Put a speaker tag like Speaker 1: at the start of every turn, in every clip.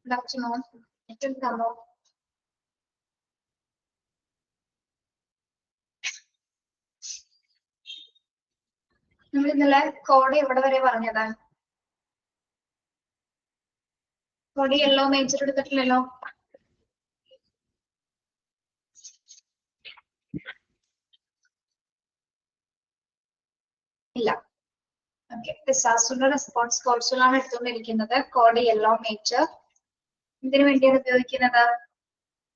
Speaker 1: Good afternoon. നമ്മൾ ഇന്നലെ code എവിടെ വരെ പറഞ്ഞത്? കോഡ് യെല്ലോ മേജർ എടുത്തിട്ടില്ലല്ലോ. ഇല്ല. ഓക്കെ, ഡിസാസ്റ്ററിന്റെ റെസ്പോൺസ് കോഴ്സുകളാണ് എടുത്തുകൊണ്ടിരിക്കുന്നത്. കോഡ് യെല്ലോ മേജർ ഇതിനു വേണ്ടിയാണ് ഉപയോഗിക്കുന്നത്.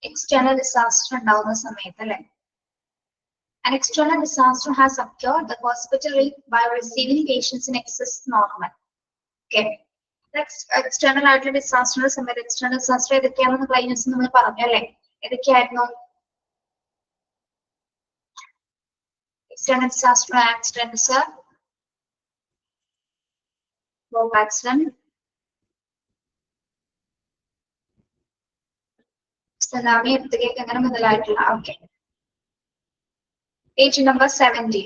Speaker 1: എക്സ്റ്റേണൽ ഡിസാസ്റ്റർ ഉണ്ടാവുന്ന സമയത്ത് അല്ലെ. An external disaster has occurred. The hospital will by receiving patients in excess normal. Okay. External ആയിട്ടുള്ള ഡിസാസ്റ്ററിന്റെ സമയത്ത് എക്സ്റ്റേണൽ ഡിസാസ്റ്റർ ഏതൊക്കെയാണെന്ന് ക്ലൈമറ്റ്സ് നമ്മൾ പറഞ്ഞു അല്ലെ. ഏതൊക്കെയായിരുന്നു? External disaster accidents, bomb accident, tsunami, earthquake, അങ്ങനെ മുതലായിട്ടുള്ള. Okay, page number 70.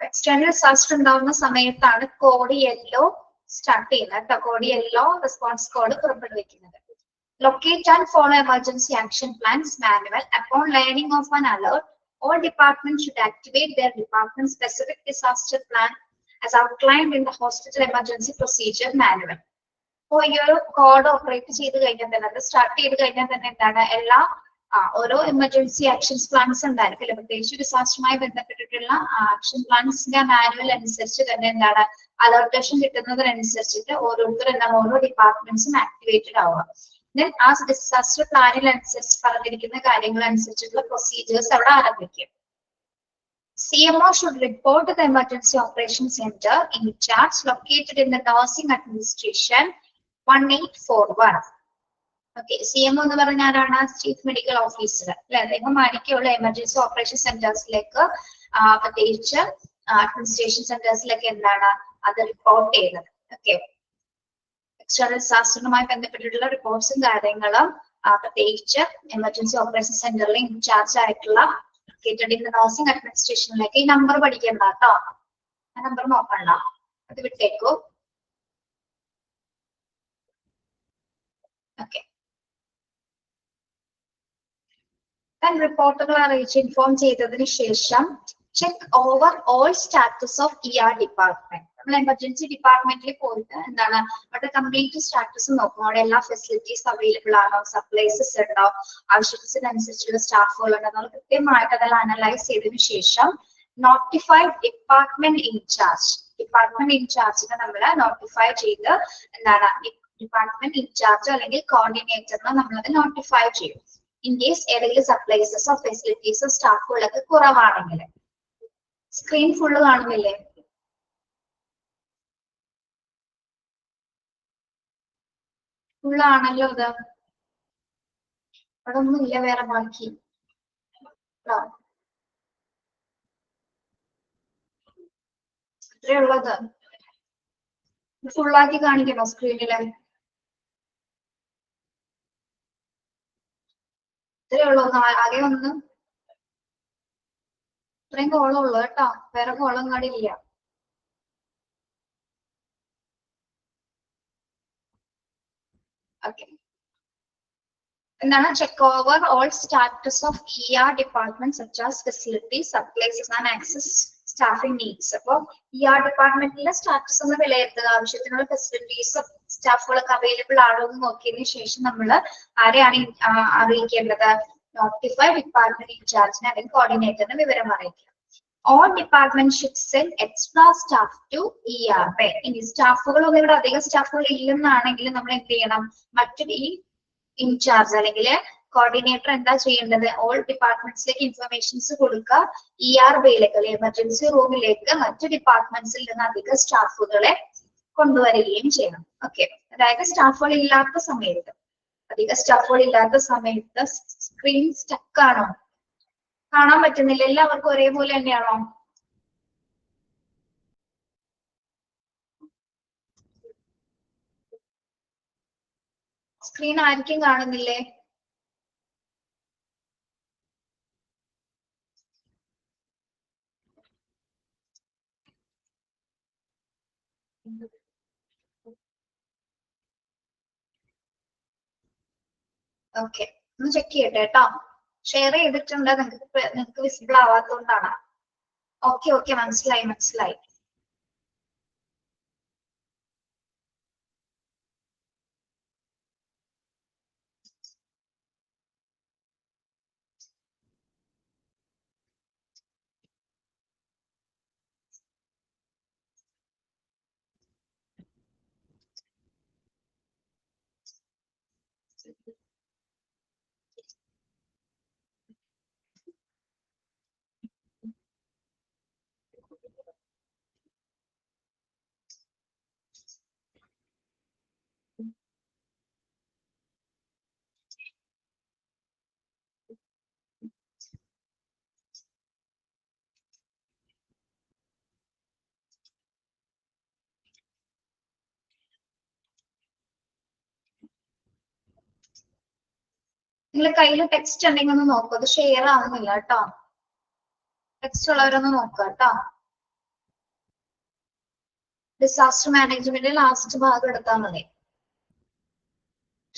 Speaker 1: External disaster ഉണ്ടാവുന്ന സമയത്താണ് കോഡ് യെല്ലോ സ്റ്റാർട്ട് ചെയ്യുന്നത്. കോഡ് യെല്ലോ റെസ്പോൺസ് കോഡ് പുറപ്പെടുവിക്കുന്നത്. Locate and follow emergency action plans manual. Upon learning of an alert, all departments should activate their department specific disaster plan as outlined in the hospital emergency procedure manual. അപ്പോൾ ഈ ഒരു code operate ചെയ്ത് കഴിഞ്ഞാൽ തന്നെ, അത് start ചെയ്ത് കഴിഞ്ഞാൽ തന്നെ എന്താണ്, എല്ലാ ഓരോ എമർജൻസി ആക്ഷൻസ് പ്ലാൻസ് ഉണ്ടായിരിക്കും. പ്രത്യേകിച്ച് ഡിസാസ്റ്ററുമായി ബന്ധപ്പെട്ടിട്ടുള്ള ആക്ഷൻ പ്ലാൻസിന്റെ മാനുവൽ അനുസരിച്ച് തന്നെ എന്താണ് അലർട്ടേഷൻ കിട്ടുന്നതിനനുസരിച്ചിട്ട് ഓരോരുത്തർ എന്താണ് ഓരോ ഡിപ്പാർട്ട്മെന്റ്സും ആക്ടിവേറ്റഡ് ആവുക. Then ആ ഡിസാസ്റ്റർ പ്ലാനിൽ അനുസരിച്ച് പറഞ്ഞിരിക്കുന്ന കാര്യങ്ങൾ അനുസരിച്ചുള്ള പ്രൊസീജിയേഴ്സ് അവിടെ ആരംഭിക്കും. CMO should report to the emergency operation center in charge located in the nursing administration 1841. Okay, CMO എന്ന് പറഞ്ഞാൽ ആരാണ്? ചീഫ് മെഡിക്കൽ ഓഫീസർ അല്ലെ. അദ്ദേഹം ആയിരിക്കുള്ള എമർജൻസി ഓപ്പറേഷൻ സെന്റേഴ്സിലേക്ക് പ്രത്യേകിച്ച് അഡ്മിനിസ്ട്രേഷൻ സെന്റേഴ്സിലേക്ക് എന്താണ് അത് റിപ്പോർട്ട് ചെയ്യുന്നത്. ഓക്കെ, എക്സ്റ്റേണൽ ഡിസാസ്റ്ററുമായി ബന്ധപ്പെട്ടിട്ടുള്ള റിപ്പോർട്ട്സും കാര്യങ്ങളും പ്രത്യേകിച്ച് എമർജൻസി ഓപ്പറേഷൻ സെന്ററിൽ ഇൻചാർജ് ആയിട്ടുള്ള നഴ്സിംഗ് അഡ്മിനിസ്ട്രേഷനിലേക്ക്. ഈ നമ്പർ പഠിക്കണ്ട കേട്ടോ, ആ നമ്പർ നോക്കണ്ട, അത് വിട്ടേക്കൂ. ഓക്കെ, റിപ്പോർട്ടുകൾ അറിയിച്ച് ഇൻഫോം ചെയ്തതിന് ശേഷം check over all status of ER department. നമ്മൾ എമർജൻസി ഡിപ്പാർട്ട്മെന്റിൽ പോയിട്ട് എന്താണ് അവിടെ കംപ്ലീറ്റ് സ്റ്റാറ്റസ് നോക്കും. അവിടെ എല്ലാ ഫെസിലിറ്റീസ് അവൈലബിൾ ആണോ, സപ്ലൈസസ് ഉണ്ടോ, ആവശ്യത്തിനനുസരിച്ചുള്ള സ്റ്റാഫുകൾ ഉണ്ടോ, നമ്മൾ കൃത്യമായിട്ട് അതെല്ലാം അനലൈസ് ചെയ്തതിനു ശേഷം നോട്ടിഫൈഡ് ഡിപ്പാർട്ട്മെന്റ് ഇൻചാർജ്. ഡിപ്പാർട്ട്മെന്റ് ഇൻചാർജിനെ നമ്മൾ നോട്ടിഫൈ ചെയ്ത് എന്താണ് ഡിപ്പാർട്ട്മെന്റ് ഇൻചാർജ് അല്ലെങ്കിൽ കോർഡിനേറ്ററിനെ നമ്മളത് നോട്ടിഫൈ ചെയ്യും. ഇൻ കേസ് ഏതെങ്കിലും സപ്ലൈസസോ ഫെസിലിറ്റീസോ സ്റ്റാഫുകളൊക്കെ കുറവാണെങ്കിൽ. സ്ക്രീൻ ഫുള്ള് കാണുന്നില്ലേ? ഫുള്ളാണല്ലോ ഇത്. അവിടെ ഒന്നും ഇല്ല വേറെ ബാക്കി. ഇത്രയുള്ളത് ഫുള്ളാക്കി കാണിക്കണോ സ്ക്രീനില്? ഇത്രയുള്ളൂ, ആകെ ഒന്ന് ഇത്രയും കോളം ഉള്ളു കേട്ടോ, വേറെ കോളം കാണില്ല. ഓക്കെ, എന്താണ് check over all status of ER department such as facilities, supplies and access staffing needs. അപ്പോൾ ER ഡിപ്പാർട്ട്മെന്റിലെ സ്റ്റാറ്റസ് ഒന്ന് വിലയിരുത്തുക. ആവശ്യത്തിനുള്ള ഫെസിലിറ്റീസ് സ്റ്റാഫുകളൊക്കെ അവൈലബിൾ ആണോ എന്ന് നോക്കിയതിനു ശേഷം നമ്മൾ ആരെയാണ് അറിയിക്കേണ്ടത്? നോട്ടിഫൈ ഡിപ്പാർട്ട്മെന്റ് ഇൻചാർജിനെ അല്ലെങ്കിൽ കോർഡിനേറ്ററിനെ വിവരം അറിയിക്കുക. All departments should send extra staff to ER bay. ഇനി സ്റ്റാഫുകളൊന്നും ഇവിടെ അധികം സ്റ്റാഫുകൾ ഇല്ലെന്നാണെങ്കിൽ നമ്മൾ എന്ത് ചെയ്യണം? മറ്റൊരു ഇൻചാർജ് അല്ലെങ്കിൽ കോർഡിനേറ്റർ എന്താ ചെയ്യേണ്ടത്? ഓൾ ഡിപ്പാർട്ട്മെന്റ്സിലേക്ക് ഇൻഫർമേഷൻസ് കൊടുക്കുക. ER ബേയിലേക്ക് അല്ലെങ്കിൽ എമർജൻസി റൂമിലേക്ക് മറ്റു ഡിപ്പാർട്ട്മെന്റ്സിൽ നിന്ന് അധിക സ്റ്റാഫുകളെ കൊണ്ടുവരികയും ചെയ്യണം. ഓക്കെ, അതായത് സ്റ്റാഫുകൾ ഇല്ലാത്ത സമയത്ത്, അധിക സ്റ്റാഫുകൾ ഇല്ലാത്ത സമയത്ത് സ്ക്രീൻ സ്റ്റക്ക് ആണോ? കാണാൻ പറ്റുന്നില്ല? എല്ലാവർക്കും ഒരേപോലെ തന്നെയാണോ? സ്ക്രീൻ ആർക്കും കാണുന്നില്ലേ? ഓക്കെ, ഒന്ന് ചെക്ക് ചെയ്യട്ടെ കേട്ടോ. ഷെയർ ചെയ്തിട്ടുണ്ട്, നിങ്ങൾക്ക് വിസിബിൾ ആവാത്തതുകൊണ്ടാണ്. ഓക്കെ ഓക്കെ, മനസ്സിലായി മനസ്സിലായി. നിങ്ങളെ കയ്യിൽ ടെക്സ്റ്റ് ഉണ്ടെങ്കിൽ ഒന്ന് നോക്കൂ, അത് ഷെയർ ആവുന്നില്ല കേട്ടോ. ടെക്സ്റ്റ് ഉള്ളവരൊന്ന് നോക്കുക കേട്ടോ. ഡിസാസ്റ്റർ മാനേജ്മെന്റ് ലാസ്റ്റ് ഭാഗം എടുത്താൽ മതി.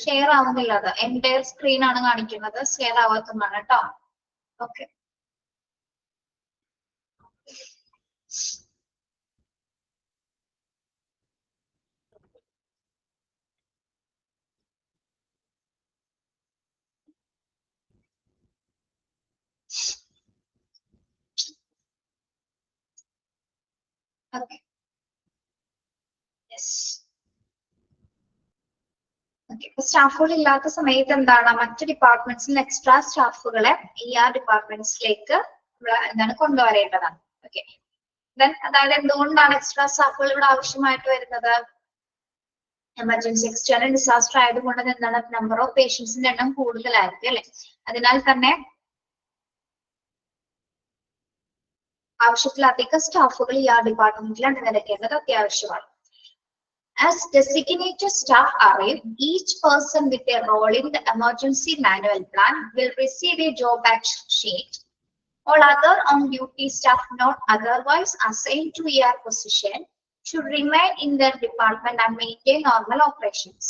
Speaker 1: ഷെയർ ആവുന്നില്ല, അത് എൻ്റയർ സ്ക്രീൻ ആണ് കാണിക്കുന്നത്, ഷെയർ ആവാത്തതാണ് കേട്ടോ. Okay, okay, yes. സ്റ്റാഫുകൾ ഇല്ലാത്ത സമയത്ത് എന്താണ് മറ്റു ഡിപ്പാർട്ട്മെന്റ്സിൽ എക്സ്ട്രാ സ്റ്റാഫുകളെ ഡിപ്പാർട്ട്മെന്റ്സിലേക്ക് എന്താണ് കൊണ്ടുവരേണ്ടതാണ്. ഓക്കെ, ദെൻ അതായത് എന്തുകൊണ്ടാണ് എക്സ്ട്രാ സ്റ്റാഫുകൾ ഇവിടെ ആവശ്യമായിട്ട് വരുന്നത്? എമർജൻസി എക്സ്റ്റേണൽ ഡിസാസ്റ്റർ ആയതുകൊണ്ട് എന്താണ് നമ്പർ ഓഫ് പേഷ്യൻസിന്റെ എണ്ണം കൂടുതലായിരിക്കും അല്ലെ. അതിനാൽ തന്നെ ആവശ്യത്തിലധികം സ്റ്റാഫുകൾ ഡിപ്പാർട്ട്മെന്റിൽ അണിനിരക്കേണ്ടത് അത്യാവശ്യമാണ്. As designated staff arrive, each person with a role in the emergency manual plan will receive a job action sheet. All other on-duty staff not otherwise assigned to ER position should remain in their department and maintain normal operations.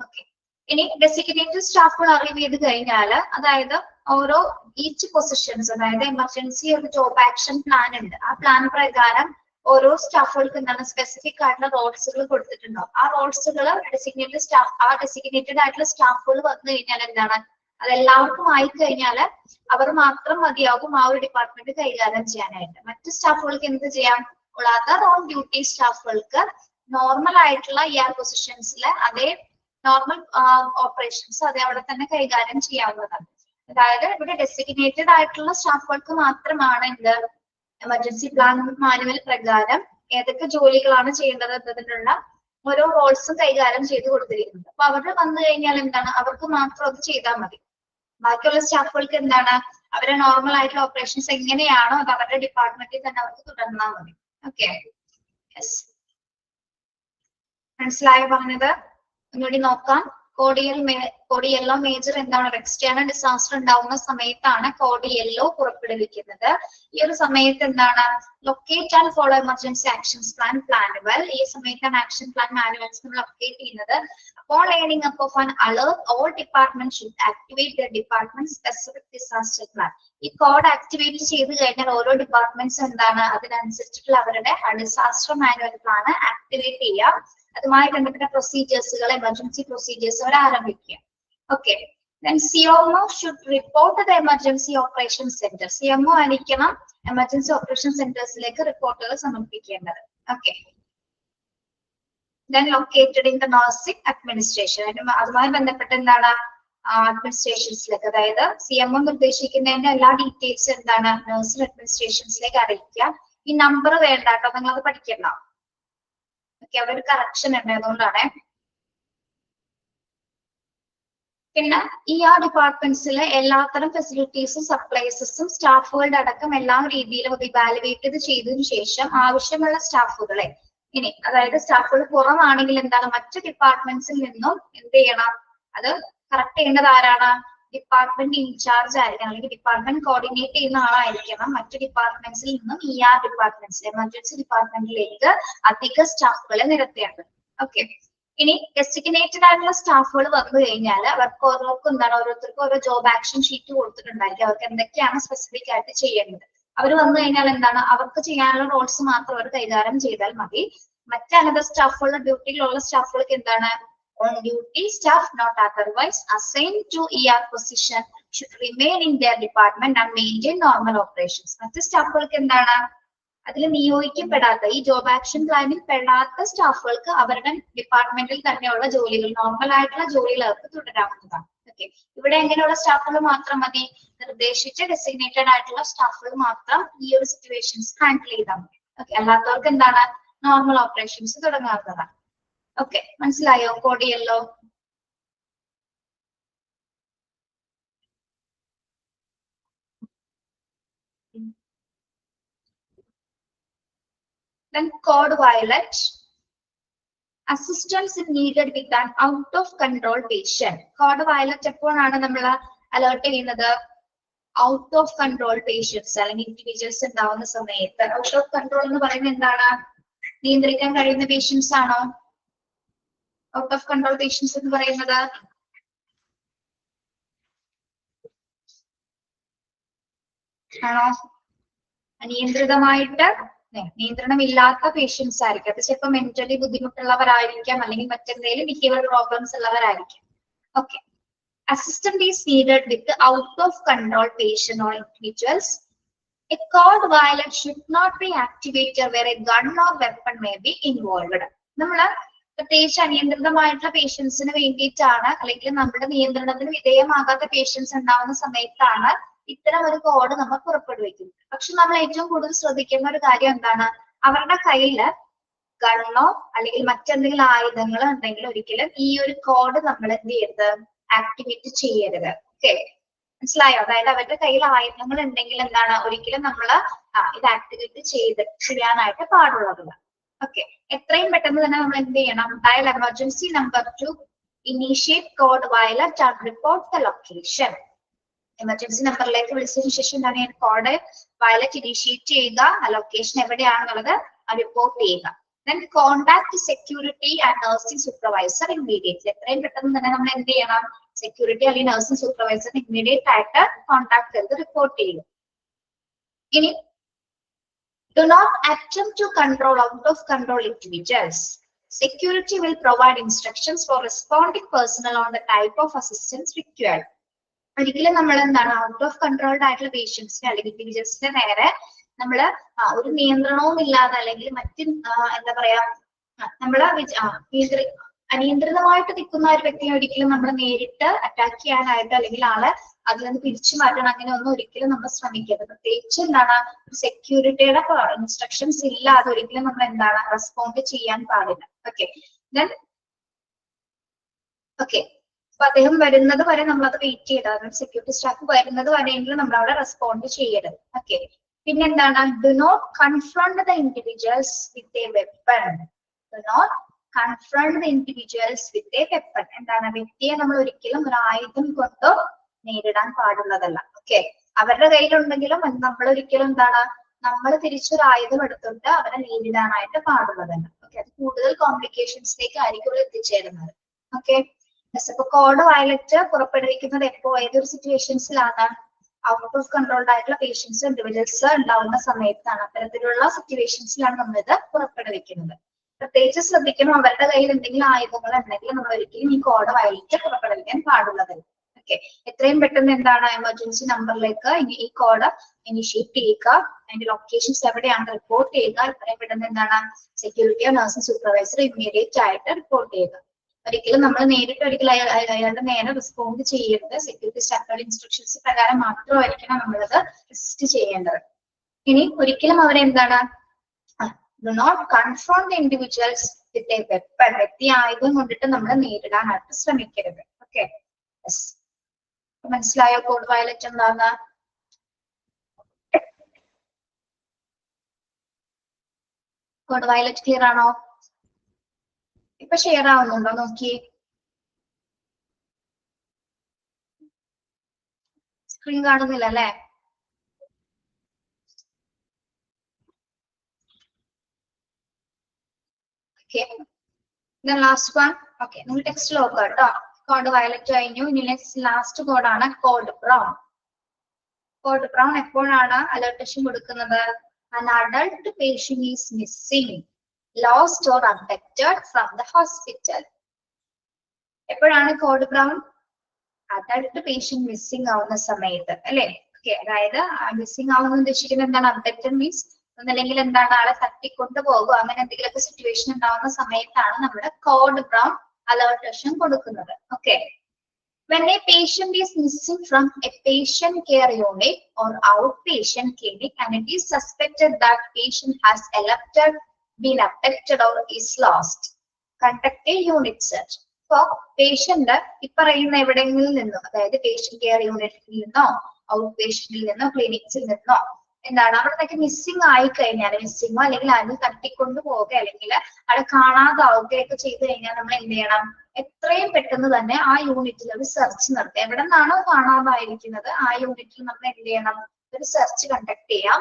Speaker 1: Okay. ഇനി designated സ്റ്റാഫുകൾ അറിവ് ചെയ്ത് കഴിഞ്ഞാൽ, അതായത് ഓരോ each positions, അതായത് emergency ഒരു job action plan ഉണ്ട്. ആ പ്ലാൻ പ്രകാരം ഓരോ സ്റ്റാഫുകൾക്ക് എന്താണ് സ്പെസിഫിക് ആയിട്ടുള്ള റോൾസുകൾ കൊടുത്തിട്ടുണ്ടോ. ആ റോൾസുകൾ ഡെസിഗ്നേറ്റഡ് സ്റ്റാഫ്, ആ ഡെസിഗ്നേറ്റഡ് ആയിട്ടുള്ള സ്റ്റാഫുകൾ വന്നു കഴിഞ്ഞാൽ എന്താണ് അതെല്ലാവർക്കും ആയി കഴിഞ്ഞാൽ അവർ മാത്രം മതിയാകും ആ ഒരു ഡിപ്പാർട്ട്മെന്റ് കൈകാര്യം ചെയ്യാനായിട്ട്. മറ്റു സ്റ്റാഫുകൾക്ക് എന്ത് ചെയ്യാം? അതർ ഓൺ ഡ്യൂട്ടി സ്റ്റാഫുകൾക്ക് നോർമൽ ആയിട്ടുള്ള പൊസിഷൻസിലെ അതേ നോർമൽ ഓപ്പറേഷൻസ് അതേ അവിടെ തന്നെ കൈകാര്യം ചെയ്യാവുന്നതാണ്. അതായത് ഇവിടെ ഡെസിഗ്നേറ്റഡ് ആയിട്ടുള്ള സ്റ്റാഫുകൾക്ക് മാത്രമാണ് എന്ത് എമർജൻസി പ്ലാൻ മാനുവൽ പ്രകാരം ഏതൊക്കെ ജോലികളാണ് ചെയ്യേണ്ടത് എന്നതിനുള്ള ഓരോ റോൾസും കൈകാര്യം ചെയ്ത് കൊടുത്തിരിക്കുന്നത്. അപ്പൊ അവർ വന്നു കഴിഞ്ഞാൽ എന്താണ് അവർക്ക് മാത്രം അത് ചെയ്താൽ മതി. ബാക്കിയുള്ള സ്റ്റാഫുകൾക്ക് എന്താണ് അവരെ നോർമൽ ആയിട്ടുള്ള ഓപ്പറേഷൻസ് എങ്ങനെയാണോ അത് അവരുടെ ഡിപ്പാർട്ട്മെന്റിൽ തന്നെ അവർക്ക് തുടർന്നാൽ മതി. ഓക്കെ, യെസ്, മനസ്സിലായോ പറഞ്ഞത്? ഒന്നുകൂടി നോക്കാം. കോഡ് യെല്ലോ മേജർ എന്താണ്? എക്സ്റ്റേണൽ ഡിസാസ്റ്റർ ഉണ്ടാവുന്ന സമയത്താണ് കോഡ് യെല്ലോ പുറപ്പെടുവിക്കുന്നത്. ഈ ഒരു സമയത്ത് എന്താണ് locate and follow emergency actions plan manual. ഈ സമയത്താണ് ആക്ഷൻ പ്ലാൻ മാനുവൽസ് നമ്മൾ ലൊക്കേറ്റ് ചെയ്യുന്നത്. അപ്പോൾ learning up of an alert all department should activate the department specific disaster plan. ഈ കോഡ് ആക്ടിവേറ്റ് ചെയ്ത് കഴിഞ്ഞാൽ ഓരോ ഡിപ്പാർട്ട്മെന്റ്സ് എന്താണ് അതിനനുസരിച്ചിട്ടുള്ള അവരുടെ ഡിസാസ്റ്റർ മാനുവൽ പ്ലാൻ ആക്ടിവേറ്റ് ചെയ്യുക. അതുമായി ബന്ധപ്പെട്ട പ്രൊസീജിയേഴ്സുകൾ, എമർജൻസി പ്രൊസീജിയേഴ്സ് അവർ ആരംഭിക്കുക. Okay, CMO should report the emergency operation center. CMO ആയിരിക്കണം എമർജൻസി ഓപ്പറേഷൻ സെന്റേഴ്സിലേക്ക് റിപ്പോർട്ടുകൾ സമർപ്പിക്കേണ്ടത്. ഓക്കെ, then located in the nursing administration. അതുമായി ബന്ധപ്പെട്ട എന്താണ് അഡ്മിനിസ്ട്രേഷൻസിലേക്ക്, അതായത് CMO നിർദ്ദേശിക്കുന്നതിന്റെ എല്ലാ ഡീറ്റെയിൽസ് എന്താണ് നഴ്സിംഗ് അഡ്മിനിസ്ട്രേഷൻസിലേക്ക് അറിയിക്കുക. ഈ നമ്പർ വേണ്ട കേട്ടോ, നിങ്ങൾ അത് പഠിക്കണ്ട. ഓക്കെ, അവിടെ ഒരു കറക്ഷൻ ഉണ്ട്, അതുകൊണ്ടാണ്. പിന്നെ ഡിപ്പാർട്ട്മെന്റ്സിലെ എല്ലാത്തരം ഫെസിലിറ്റീസും സപ്ലൈസും സ്റ്റാഫുകളുടെ അടക്കം എല്ലാ രീതിയിലും ഇവാലുവേറ്റ് ചെയ്തതിനു ശേഷം ആവശ്യമുള്ള സ്റ്റാഫുകളെ ഇനി അതായത് സ്റ്റാഫുകൾ കുറവാണെങ്കിൽ എന്താണ് മറ്റു ഡിപ്പാർട്ട്മെന്റ്സിൽ നിന്നും എന്ത് ചെയ്യണം, അത് കറക്റ്റ് ചെയ്യേണ്ടത് ആരാണ്? ഡിപ്പാർട്ട്മെന്റ് ഇൻചാർജ് ആയിരിക്കണം, അല്ലെങ്കിൽ ഡിപ്പാർട്ട്മെന്റ് കോർഡിനേറ്റ് ചെയ്യുന്ന ആളായിരിക്കണം. മറ്റു ഡിപ്പാർട്ട്മെന്റ്സിൽ നിന്നും ഡിപ്പാർട്ട്മെന്റ്സിൽ എമർജൻസി ഡിപ്പാർട്ട്മെന്റിലേക്ക് അധിക സ്റ്റാഫുകളെ നിരത്തേണ്ടത്. ഓക്കെ, ഇനി ഡെസിഗ്നേറ്റഡ് ആയിട്ടുള്ള സ്റ്റാഫുകൾ വന്നു കഴിഞ്ഞാൽ അവർക്ക് ഓരോരുത്തർക്കും ഓരോ ജോബ് ആക്ഷൻ ഷീറ്റ് കൊടുത്തിട്ടുണ്ടായിരിക്കും. അവർക്ക് എന്തൊക്കെയാണ് സ്പെസിഫിക് ആയിട്ട് ചെയ്യേണ്ടത്. അവർ വന്നു കഴിഞ്ഞാൽ അവർക്ക് ചെയ്യാനുള്ള റോൾസ് മാത്രം അവർ കൈകാര്യം ചെയ്താൽ മതി. മറ്റ് another സ്റ്റാഫുകളുടെ ഡ്യൂട്ടിയിലുള്ള സ്റ്റാഫുകൾക്ക് on duty staff not otherwise assigned to ER position should remain in their department and maintain normal operations. മറ്റ് സ്റ്റാഫുകൾക്ക് അതിൽ നിയോഗിക്കപ്പെടാത്ത ഈ ജോബ് ആക്ഷൻ പ്ലാനിൽ പെടാത്ത സ്റ്റാഫുകൾക്ക് അവരുടെ ഡിപ്പാർട്ട്മെന്റിൽ തന്നെയുള്ള ജോലികൾ, നോർമൽ ആയിട്ടുള്ള ജോലികൾ അവർക്ക് തുടരാവുന്നതാണ്. ഓക്കെ, ഇവിടെ എങ്ങനെയുള്ള സ്റ്റാഫുകൾ മാത്രം മതി? നിർദ്ദേശിച്ച ഡെസിഗ്നേറ്റഡ് ആയിട്ടുള്ള സ്റ്റാഫുകൾ മാത്രം ഈ ഒരു സിറ്റുവേഷൻസ് ഹാൻഡിൽ ചെയ്താൽ മതി. ഓക്കെ, അല്ലാത്തവർക്ക് നോർമൽ ഓപ്പറേഷൻസ് തുടങ്ങാവുന്നതാണ്. ഓക്കെ, മനസ്സിലായോ? Code yellow. Then code violet. Assistance is needed with an out of control patient. Code violet എപ്പോഴാണ് നമ്മൾ അലേർട്ട് ചെയ്യുന്നത്? ഔട്ട് ഓഫ് കൺട്രോൾ പേഷ്യൻസ് അല്ലെങ്കിൽ ഇൻഡിവിജ്വൽസ് ഉണ്ടാവുന്ന സമയത്ത്. ഔട്ട് ഓഫ് കൺട്രോൾ എന്ന് പറയുന്നത് എന്താണ്? നിയന്ത്രിക്കാൻ കഴിയുന്ന പേഷ്യൻസ് ആണോ ഔട്ട് ഓഫ് കൺട്രോൾ പേഷ്യൻസ് എന്ന് പറയുന്നത്? ആണോ? അനിയന്ത്രിതമായിട്ട് നിയന്ത്രണമില്ലാത്ത പേഷ്യൻസ് ആയിരിക്കും. അത് ചിലപ്പോൾ മെന്റലി ബുദ്ധിമുട്ടുള്ളവരായിരിക്കാം, അല്ലെങ്കിൽ മറ്റെന്തെങ്കിലും ബിഹേവിയർ പ്രോബ്ലംസ് ഉള്ളവരായിരിക്കും. Okay, assistant is needed with the out of control patient or individuals. A code violet should not be activated where a gun or weapon may be involved. നമ്മള് പ്രത്യേകിച്ച് അനിയന്ത്രിതമായിട്ടുള്ള പേഷ്യൻസിന് വേണ്ടിയിട്ടാണ്, അല്ലെങ്കിൽ നമ്മുടെ നിയന്ത്രണത്തിന് വിധേയമാകാത്ത പേഷ്യൻസ് ഉണ്ടാവുന്ന സമയത്താണ് ഇത്തരം ഒരു കോഡ് നമ്മൾ പുറപ്പെടുവിക്കുന്നത്. പക്ഷെ നമ്മൾ ഏറ്റവും കൂടുതൽ ശ്രദ്ധിക്കുന്ന ഒരു കാര്യം എന്താണ്? അവരുടെ കയ്യില് ഗണ്ണോ അല്ലെങ്കിൽ മറ്റെന്തെങ്കിലും ആയുധങ്ങളോ ഉണ്ടെങ്കിൽ ഒരിക്കലും ഈ ഒരു കോഡ് നമ്മൾ എന്ത് ചെയ്യരുത്? ആക്ടിവേറ്റ് ചെയ്യരുത്. ഓക്കെ, മനസ്സിലായോ? അതായത് അവരുടെ കയ്യിൽ ആയുധങ്ങൾ ഉണ്ടെങ്കിൽ ഒരിക്കലും നമ്മൾ ഇത് ആക്ടിവേറ്റ് ചെയ്യാനായിട്ട് പാടുള്ളതല്ല. ഓക്കെ, എത്രയും പെട്ടെന്ന് തന്നെ നമ്മൾ എന്ത് ചെയ്യണം? Dial emergency number 2, initiate code violet and report the location. Emergency നമ്പറിലേക്ക് വിളിച്ചതിന് ശേഷം കോഡ് വയലറ്റ് ഇനീഷ്യേറ്റ് ചെയ്യുക, ആ ലൊക്കേഷൻ എവിടെയാണെന്നുള്ളത് റിപ്പോർട്ട് ചെയ്യുക. Then contact security and nursing supervisor immediately. എത്രയും പെട്ടെന്ന് തന്നെ നമ്മൾ എന്ത് ചെയ്യണം? സെക്യൂരിറ്റി അല്ലെങ്കിൽ നഴ്സിംഗ് സൂപ്പർവൈസർ ഇമ്മീഡിയറ്റ് ആയിട്ട് കോൺടാക്ട് ചെയ്ത് റിപ്പോർട്ട് ചെയ്യും. ഇനി do not attempt to control out of control individuals. Security will provide instructions for responding personnel on the type of assistance required. ഒരിക്കലും നമ്മൾ ഔട്ട് ഓഫ് കൺട്രോൾഡ് ആയിട്ടുള്ള പേഷ്യൻസിനെ അല്ലെങ്കിൽ ഇൻഡിവിജ്വൽസിന്റെ നേരെ നമ്മള് ഒരു നിയന്ത്രണവും ഇല്ലാതെ അല്ലെങ്കിൽ മറ്റ് എന്താ പറയാ നമ്മള് അനിയന്ത്രിതമായിട്ട് നിൽക്കുന്ന ഒരു വ്യക്തിയെ ഒരിക്കലും നമ്മൾ നേരിട്ട് അറ്റാക്ക് ചെയ്യാനായിട്ട് അല്ലെങ്കിൽ ആളെ അതിൽ നിന്ന് പിരിച്ചു മാറ്റണം, അങ്ങനെ ഒന്നും ഒരിക്കലും നമ്മൾ ശ്രമിക്കരുത്. പ്രത്യേകിച്ച് സെക്യൂരിറ്റിയുടെ ഇൻസ്ട്രക്ഷൻസ് ഇല്ലാതെ ഒരിക്കലും നമ്മൾ റെസ്പോണ്ട് ചെയ്യാൻ പാടില്ല. ഓക്കെ, അപ്പൊ അദ്ദേഹം വരുന്നത് വരെ നമ്മൾ അത് വെയിറ്റ് ചെയ്താൽ, സെക്യൂരിറ്റി സ്റ്റാഫ് വരുന്നത് വരെയെങ്കിലും നമ്മൾ അവിടെ റെസ്പോണ്ട് ചെയ്യരുത്. ഓക്കെ, പിന്നെന്താണ്? Do not confront the individuals with a weapon. Do not confront the individuals with a weapon. വ്യക്തിയെ നമ്മൾ ഒരിക്കലും ഒരു ആയുധം കൊണ്ട് നേരിടാൻ പാടുള്ളതല്ല. ഓക്കെ, അവരുടെ കയ്യിലുണ്ടെങ്കിലും നമ്മൾ ഒരിക്കലും നമ്മൾ തിരിച്ചൊരു ആയുധം എടുത്തിട്ട് അവരെ നേരിടാനായിട്ട് പാടുള്ളതല്ല. ഓക്കെ, അത് കൂടുതൽ കോംപ്ലിക്കേഷൻസിലേക്ക് ആയിരിക്കും എത്തിച്ചേരുന്നത്. ഓക്കെ, ഇപ്പൊ കോഡ് വയലറ്റ് പുറപ്പെടുവിക്കുന്നത് ഏതൊരു സിറ്റുവേഷൻസിലാണ്? ഔട്ട് ഓഫ് കൺട്രോൾഡ് ആയിട്ടുള്ള പേഷ്യൻസ് ഇൻഡിവിജ്വൽസ് ഉണ്ടാവുന്ന സമയത്താണ്. അത്തരത്തിലുള്ള സിറ്റുവേഷൻസിലാണ് നമ്മൾ ഇത് പുറപ്പെടുവിക്കുന്നത്. പ്രത്യേകിച്ച് ശ്രദ്ധിക്കണം, അവരുടെ കയ്യിൽ എന്തെങ്കിലും ആയുധങ്ങൾ ഉണ്ടെങ്കിൽ നമ്മൾ ഒരിക്കലും ഈ കോഡ് വയലറ്റ് പുറപ്പെടുവിക്കാൻ പാടുള്ളതല്ല. ഓക്കെ, എത്രയും പെട്ടെന്ന് എമർജൻസി നമ്പറിലേക്ക് ഈ കോഡ് ഇനിഷ്യേറ്റ് ചെയ്യുക, അതിന്റെ ലൊക്കേഷൻസ് എവിടെയാണ് റിപ്പോർട്ട് ചെയ്യുക. എത്രയും പെട്ടെന്ന് സെക്യൂരിറ്റിയോ നഴ്സിംഗ് സൂപ്പർവൈസർ ഇമ്മീഡിയറ്റ് ആയിട്ട് റിപ്പോർട്ട് ചെയ്യുക. ഒരിക്കലും നമ്മൾ നേരിട്ട് അയാളുടെ നേരെ റെസ്പോണ്ട് ചെയ്യരുത്. സെക്യൂരിറ്റി സ്റ്റാഫുകളുടെ ഇൻസ്ട്രക്ഷൻസ് പ്രകാരം മാത്രമായിരിക്കണം നമ്മളത് റെസിസ്റ്റ് ചെയ്യേണ്ടത്. ഇനി ഒരിക്കലും അവരെ do not confront the individuals with a weapon. വ്യക്തി ആയുധം കൊണ്ടിട്ട് നമ്മൾ നേരിടാനായിട്ട് ശ്രമിക്കരുത്. ഓക്കെ, മനസ്സിലായോ കോഡ് വയലറ്റ് എന്താന്ന്? കോഡ് വയലറ്റ് ക്ലിയർ ആണോ? ഇപ്പൊ ഷെയർ ആവുന്നുണ്ടോ? നോക്കിയേ, സ്ക്രീൻ കാണുന്നില്ല അല്ലെ? Okay, Then last one, okay, നിങ്ങൾ ടെക്സ്റ്റ് നോക്കുക കേട്ടോ. കോഡ് വയലറ്റ് കഴിഞ്ഞു. ഇനി ലാസ്റ്റ് കോഡാണ് കോഡ് ബ്രൗൺ. കോഡ് ബ്രൗൺ എപ്പോഴാണ് അലർട്ടേഷൻ കൊടുക്കുന്നത്? An adult patient is missing, lost or abducted from the hospital. എപ്പോഴാണ് code brown? Adult patient missing ആവുന്ന സമയത്ത് അല്ലെ. ഓക്കെ, അതായത് മിസ്സിംഗ് ആവുന്ന ഉദ്ദേശിക്കുന്നത് എന്താണ്? അബ്ഡക്റ്റഡ് മീൻസ് ഒന്നല്ലെങ്കിൽ എന്താണ്, ആളെ തട്ടിക്കൊണ്ടു പോകുക, അങ്ങനെ എന്തെങ്കിലുമൊക്കെ സിറ്റുവേഷൻ ഉണ്ടാവുന്ന സമയത്താണ് നമ്മുടെ കോഡ് ബ്രൗൺ അലർട്ടേഷൻ കൊടുക്കുന്നത്. Okay, when a patient is missing from a patient care unit or outpatient clinic and it is suspected that patient has been abducted or is lost, conduct a unit search. So patient ഇപ്പറയുന്ന എവിടെയെങ്കിലും നിന്നോ, അതായത് patient care യൂണിറ്റിൽ നിന്നോ out പേഷ്യന്റിൽ നിന്നോ ക്ലിനിക്സിൽ നിന്നോ എന്താണ് അവിടെ മിസ്സിംഗ് ആയി കഴിഞ്ഞാൽ, മിസ്സിങ്ങോ അല്ലെങ്കിൽ അതിന് തട്ടിക്കൊണ്ടു പോവുക അല്ലെങ്കിൽ അവിടെ കാണാതാവുകയൊക്കെ ചെയ്തു കഴിഞ്ഞാൽ നമ്മൾ എന്ത് ചെയ്യണം? എത്രയും പെട്ടെന്ന് തന്നെ ആ യൂണിറ്റിൽ ഒരു സെർച്ച് നടത്തുക. എവിടെ നിന്നാണോ കാണാതായിരിക്കുന്നത് ആ യൂണിറ്റിൽ നമ്മൾ എന്ത് ചെയ്യണം? ഒരു സെർച്ച് കണ്ടക്ട് ചെയ്യാം.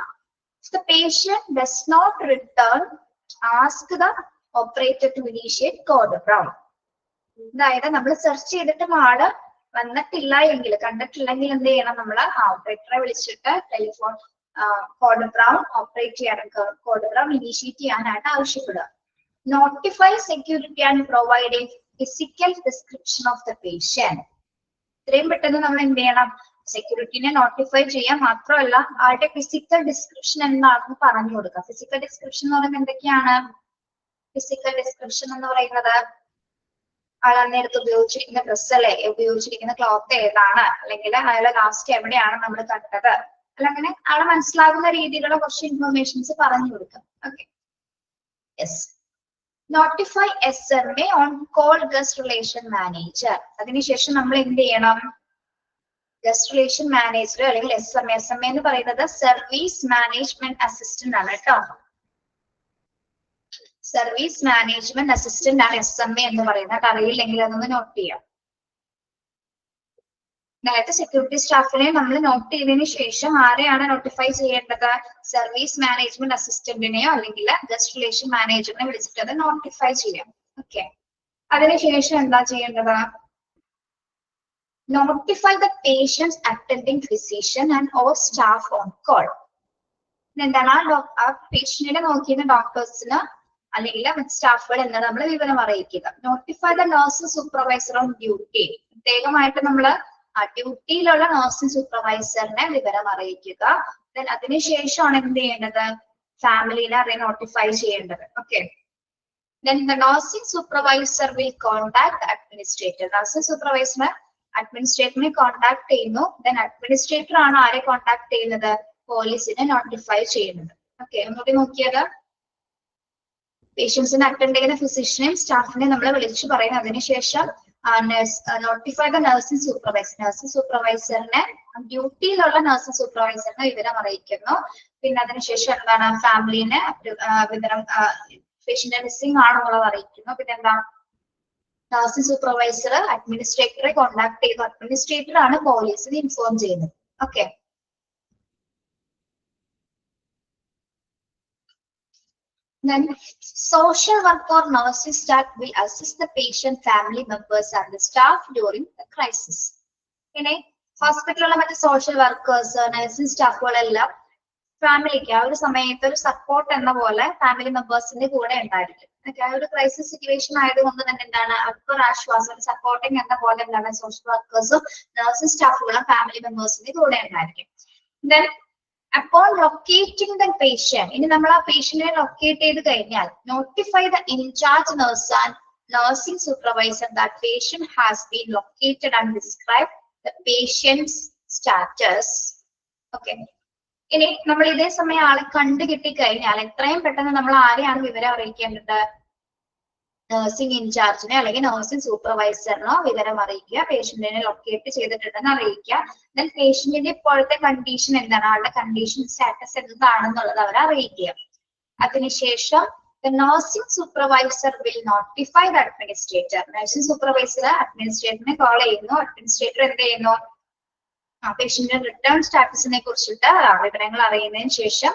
Speaker 1: The patient does not return, ask the operator to initiate code brown. അതായത് നമ്മൾ സെർച്ച് ചെയ്തിട്ടും ആള് വന്നിട്ടില്ല എങ്കിൽ, കണ്ടിട്ടില്ലെങ്കിൽ എന്ത് ചെയ്യണം? നമ്മൾ ഓപ്പറേറ്ററെ വിളിച്ചിട്ട് ടെലിഫോൺ കോഡ് ബ്രൗൺ ഓപ്പറേറ്റ് ചെയ്യാൻ, കോഡ് ബ്രൗൺ ഇനീഷ്യേറ്റ് ചെയ്യാനായിട്ട് ആവശ്യപ്പെടുക. Notify security and provide A physical description of the patient. ഇത്രയും പെട്ടെന്ന് നമ്മൾ എന്ത് ചെയ്യണം? സെക്യൂരിറ്റിനെ നോട്ടിഫൈ ചെയ്യാൻ മാത്രമല്ല ആളുടെ ഫിസിക്കൽ ഡിസ്ക്രിപ്ഷൻ എന്താണെന്ന് പറഞ്ഞു കൊടുക്കുക. ഫിസിക്കൽ ഡിസ്ക്രിപ്ഷൻ എന്ന് പറയുന്നത് എന്തൊക്കെയാണ്? ഫിസിക്കൽ ഡിസ്ക്രിപ്ഷൻ എന്ന് പറയുന്നത് ആൾ അന്നേരത്ത് ഉപയോഗിച്ചിരിക്കുന്ന ഡ്രസ് അല്ലെ, ഉപയോഗിച്ചിരിക്കുന്ന ക്ലോത്ത് ഏതാണ്, അല്ലെങ്കിൽ അയാളെ ലാസ്റ്റ് എവിടെയാണ് നമ്മൾ കണ്ടത്, അല്ല അങ്ങനെ ആളെ മനസ്സിലാകുന്ന രീതിയിലുള്ള കുറച്ച് ഇൻഫർമേഷൻസ് പറഞ്ഞു കൊടുക്കാം. Okay, yes. Notify SMA on call guest relation manager. അതിനുശേഷം നമ്മൾ എന്ത് ചെയ്യണം? ഗസ്റ്റ് റിലേഷൻ മാനേജർ അല്ലെങ്കിൽ SMA. SMA എന്ന് പറയുന്നത് സർവീസ് മാനേജ്മെന്റ് അസിസ്റ്റന്റ് ആണ് കേട്ടോ. സർവീസ് മാനേജ്മെന്റ് അസിസ്റ്റന്റ് ആണ് SMA എന്ന് പറയുന്നത്. അറിയില്ലെങ്കിൽ അതൊന്ന് നോട്ട് ചെയ്യാം. അതായത് സെക്യൂരിറ്റി സ്റ്റാഫിനെ നമ്മൾ നോട്ട് ചെയ്തതിനു ശേഷം ആരെയാണ് നോട്ടിഫൈ ചെയ്യേണ്ടത്? സർവീസ് മാനേജ്മെന്റ് അസിസ്റ്റന്റിനെയോ അല്ലെങ്കിൽ ഗസ്റ്റ് റിലേഷൻ മാനേജറിനെ വിളിച്ചിട്ട് അത് നോട്ടിഫൈ ചെയ്യാം. ഓക്കെ, അതിനുശേഷം എന്താ ചെയ്യേണ്ടത്? Notify the patient's attending physician and or staff on call. എന്താണ്? ആ പേഷ്യന്റിനെ നോക്കിയിരുന്ന ഡോക്ടേഴ്സിന് അല്ലെങ്കിൽ മറ്റ് സ്റ്റാഫുകൾ എന്നാണ് നമ്മൾ വിവരം അറിയിക്കുക. Notify the nursing supervisor on duty. പ്രത്യേകമായിട്ട് നമ്മൾ ഡ്യൂട്ടിയിലുള്ള നഴ്സിംഗ് സൂപ്പർവൈസറിനെ വിവരം അറിയിക്കുക. അതിനുശേഷമാണ് എന്ത് ചെയ്യേണ്ടത്? ഫാമിലിനെ നോട്ടിഫൈ ചെയ്യേണ്ടത്. Okay, then the nursing supervisor will contact the administrator. Nursing supervisor അഡ്മിനിസ്ട്രേറ്ററിനെ കോൺടാക്ട് ചെയ്യുന്നു. then അഡ്മിനിസ്ട്രേറ്റർ ആണ് ആരെ കോൺടാക്ട് ചെയ്യുന്നത്? പോലീസിനെ നോട്ടിഫൈ ചെയ്യുന്നത്. ഓക്കെ, ഒന്നുകൂടി നോക്കിയത്. പേഷ്യൻസിനെ അറ്റൻഡ് ചെയ്യുന്ന ഫിസിഷ്യനെയും സ്റ്റാഫിനെ നമ്മൾ വിളിച്ചു പറയുന്നു. അതിനുശേഷം notify the nursing supervisor. Nursing സൂപ്പർവൈസറിനെ, ഡ്യൂട്ടിയിലുള്ള നഴ്സിംഗ് സൂപ്പർവൈസറിനെ വിവരം അറിയിക്കുന്നു. പിന്നെ അതിനുശേഷം എന്താണ്? ഫാമിലിനെ വിവരം, പേഷ്യന്റ് മിസ്സിംഗ് ആണെന്നുള്ളത് അറിയിക്കുന്നു. പിന്നെ എന്താ? നഴ്സിംഗ് സൂപ്പർവൈസർ അഡ്മിനിസ്ട്രേറ്ററെ കോൺടാക്ട് ചെയ്യുന്നു. അഡ്മിനിസ്ട്രേറ്റർ ആണ് പോലീസിനെ ഇൻഫോം ചെയ്യുന്നത്. Okay, then social work or nursing staff will assist the patient, family members and the staff during the crisis. ഇനി ഹോസ്പിറ്റലിലുള്ള മറ്റ് സോഷ്യൽ വർക്കേഴ്സ്, നഴ്സിംഗ് സ്റ്റാഫുകളെല്ലാം ഫാമിലിക്ക് ആ ഒരു സമയത്ത് ഒരു സപ്പോർട്ട് എന്ന പോലെ ഫാമിലി മെമ്പേഴ്സിന്റെ കൂടെ ഉണ്ടായിരിക്കും. ആ ഒരു ക്രൈസിസ് സിറ്റുവേഷൻ ആയതുകൊണ്ട് തന്നെ എന്താണ്? അവർക്കൊരു ആശ്വാസം, സപ്പോർട്ടിങ് എന്ന പോലെ എന്താണ്? സോഷ്യൽ വർക്കേഴ്സും നഴ്സിംഗ് സ്റ്റാഫുകളും ഫാമിലി മെമ്പേഴ്സിന്റെ കൂടെ ഉണ്ടായിരിക്കും. then upon locating the patient, ഇനി നമ്മൾ ആ പേഷ്യന്റിനെ ലൊക്കേറ്റ് ചെയ്ത് കഴിഞ്ഞാൽ notify the in-charge nurse and nursing supervisor that patient has been located and describe the patient's status. Okay, ഇനി നമ്മൾ ഇതേ സമയം ആളെ കണ്ടു കിട്ടിക്കഴിഞ്ഞാൽ എത്രയും പെട്ടെന്ന് നമ്മൾ ആരെയാണ് വിവരം അറിയിക്കേണ്ടത്? നഴ്സിംഗ് ഇൻചാർജിനെ അല്ലെങ്കിൽ നഴ്സിംഗ് സൂപ്പർവൈസറിനോ വിവരം അറിയിക്കുക. പേഷ്യന്റിനെ ലൊക്കേറ്റ് ചെയ്തിട്ടുണ്ടെന്ന് അറിയിക്കുക. ദെൻ പേഷ്യന്റിന്റെ ഇപ്പോഴത്തെ കണ്ടീഷൻ എന്താണ്? ആളുടെ കണ്ടീഷൻ സ്റ്റാറ്റസ് എന്താണെന്നുള്ളത് അവരെ അറിയിക്കുക. അതിനുശേഷം the nursing supervisor will notify the administrator. Nursing supervisor അഡ്മിനിസ്ട്രേറ്ററിനെ കോൾ ചെയ്യുന്നു. അഡ്മിനിസ്ട്രേറ്റർ എന്ത് ചെയ്യുന്നു? പേഷ്യന്റിന്റെ റിട്ടേൺ സ്റ്റാറ്റസിനെ കുറിച്ചിട്ട് വിവരങ്ങൾ അറിയുന്നതിന് ശേഷം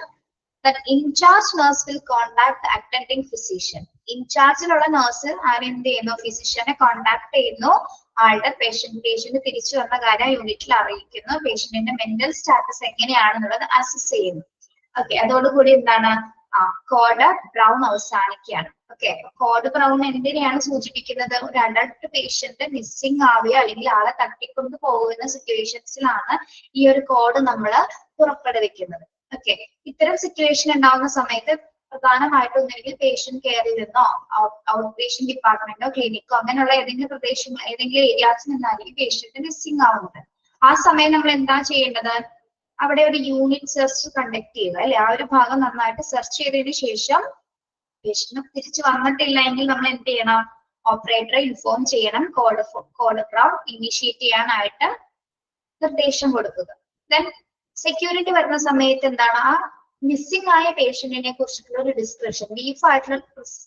Speaker 1: that in charge nurse will contact the attending physician. ഇൻചാർജിലുള്ള നഴ്സ് ആരെന്ത് ചെയ്യുന്നു, ഫിസിഷ്യനെ കോണ്ടാക്ട് ചെയ്യുന്നു, ആളുടെ പേഷ്യന്റ് തിരിച്ചു വന്ന കാര്യം യൂണിറ്റിൽ അറിയിക്കുന്നു, പേഷ്യന്റിന്റെ മെന്റൽ സ്റ്റാറ്റസ് എങ്ങനെയാണെന്നുള്ളത് അസസ് ചെയ്യുന്നു. ഓക്കെ, അതോടുകൂടി എന്താണ് കോഡ് ബ്രൗൺ അവസാനിക്കുകയാണ്. ഓക്കെ, കോഡ് ബ്രൗൺ എന്തിനെയാണ് സൂചിപ്പിക്കുന്നത്? ഒരു അഡൾട്ട് പേഷ്യന്റ് മിസ്സിംഗ് ആവുകയോ അല്ലെങ്കിൽ ആളെ തട്ടിക്കൊണ്ട് പോകുന്ന സിറ്റുവേഷൻസിലാണ് ഈ ഒരു കോഡ് നമ്മൾ പുറപ്പെടുവിക്കുന്നത്. ഓക്കെ, ഇത്തരം സിറ്റുവേഷൻ ഉണ്ടാവുന്ന സമയത്ത് പ്രധാനമായിട്ടും ഒന്നെങ്കിൽ പേഷ്യന്റ് കെയറിൽ നിന്നോ ഔട്ട് പേഷ്യന്റ് ഡിപ്പാർട്ട്മെന്റോ ക്ലിനിക്കോ അങ്ങനെയുള്ള ഏതെങ്കിലും പ്രദേശങ്ങൾ ഏതെങ്കിലും ഏരിയാസിൽ നിന്നായിരിക്കും പേഷ്യന്റ് മിസ്സിംഗ് ആവുന്നത്. ആ സമയം നമ്മൾ എന്താ ചെയ്യേണ്ടത്? അവിടെ ഒരു യൂണിറ്റ് സെർച്ച് കണ്ടക്ട് ചെയ്യുക അല്ലെ. ആ ഒരു ഭാഗം നന്നായിട്ട് സെർച്ച് ചെയ്തതിനു ശേഷം പേഷ്യന്റ് തിരിച്ചു വന്നിട്ടില്ല എങ്കിൽ നമ്മൾ എന്ത് ചെയ്യണം? ഓപ്പറേറ്ററെ ഇൻഫോം ചെയ്യണം, കോഡ് ബ്രൗൺ ഇനിഷ്യേറ്റ് ചെയ്യാനായിട്ട് നിർദ്ദേശം കൊടുക്കുക. ദെൻ സെക്യൂരിറ്റി വരുന്ന സമയത്ത് എന്താണ്, ആ മിസ്സിംഗ് ആയ പേഷ്യന്റിനെ കുറിച്ചിട്ടുള്ള ഒരു ഡിസ്ക്രിപ്ഷൻ, ബ്രീഫ് ആയിട്ടുള്ള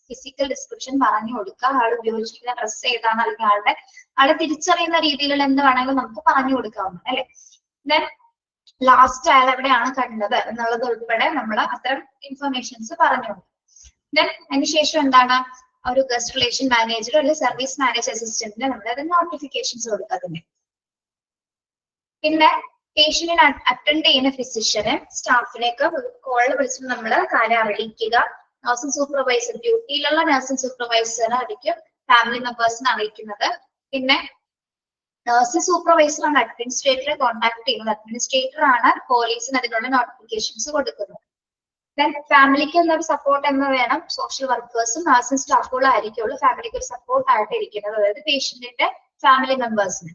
Speaker 1: ഫിസിക്കൽ ഡിസ്ക്രിപ്ഷൻ പറഞ്ഞു കൊടുക്കുക. ആൾ ഉപയോഗിച്ചിരിക്കുന്ന ഡ്രസ് ഏതാണ്, അല്ലെങ്കിൽ ആളെ തിരിച്ചറിയുന്ന രീതിയിലുള്ള എന്ത് വേണമെങ്കിലും നമുക്ക് പറഞ്ഞു കൊടുക്കാവുന്നതാണ് അല്ലെ. ദെൻ ലാസ്റ്റ് അയാൾ എവിടെയാണ് കണ്ടത് എന്നുള്ളത് ഉൾപ്പെടെ നമ്മൾ അത്തരം ഇൻഫർമേഷൻസ് പറഞ്ഞു കൊടുക്കും. ദെൻ അതിനുശേഷം എന്താണ്, ഒരു ഗസ്റ്റ് റിലേഷൻ മാനേജർ അല്ലെങ്കിൽ സർവീസ് മാനേജർ അസിസ്റ്റന്റിന് നമ്മൾ അത് നോട്ടിഫിക്കേഷൻസ് കൊടുക്കുക. പിന്നെ പേഷ്യന്റിനെ അറ്റൻഡ് ചെയ്യുന്ന ഫിസിഷ്യന് സ്റ്റാഫിനെയൊക്കെ കോളിൽ വിളിച്ചിട്ട് നമ്മൾ കാര്യം അറിയിക്കുക. നഴ്സിംഗ് സൂപ്പർവൈസർ, ഡ്യൂട്ടിയിലുള്ള നഴ്സിംഗ് സൂപ്പർവൈസറായിരിക്കും ഫാമിലി മെമ്പേഴ്സിനെ അറിയിക്കുന്നത്. പിന്നെ നഴ്സിംഗ് സൂപ്പർവൈസർ ആണ് അഡ്മിനിസ്ട്രേറ്ററെ കോൺടാക്ട് ചെയ്യുന്നത്. അഡ്മിനിസ്ട്രേറ്റർ ആണ് പോലീസിന് അതിനുള്ള നോട്ടിഫിക്കേഷൻസ് കൊടുക്കുന്നത്. ദെൻ ഫാമിലിക്ക് എന്നൊരു സപ്പോർട്ട് എന്ന് വേണം, സോഷ്യൽ വർക്കേഴ്സും നഴ്സിംഗ് സ്റ്റാഫുകളും ആയിരിക്കുള്ളൂ ഫാമിലിക്ക് ഒരു സപ്പോർട്ട് ആയിട്ട് ഇരിക്കുന്നത്, അതായത് പേഷ്യന്റിന്റെ ഫാമിലി മെമ്പേഴ്സിന്.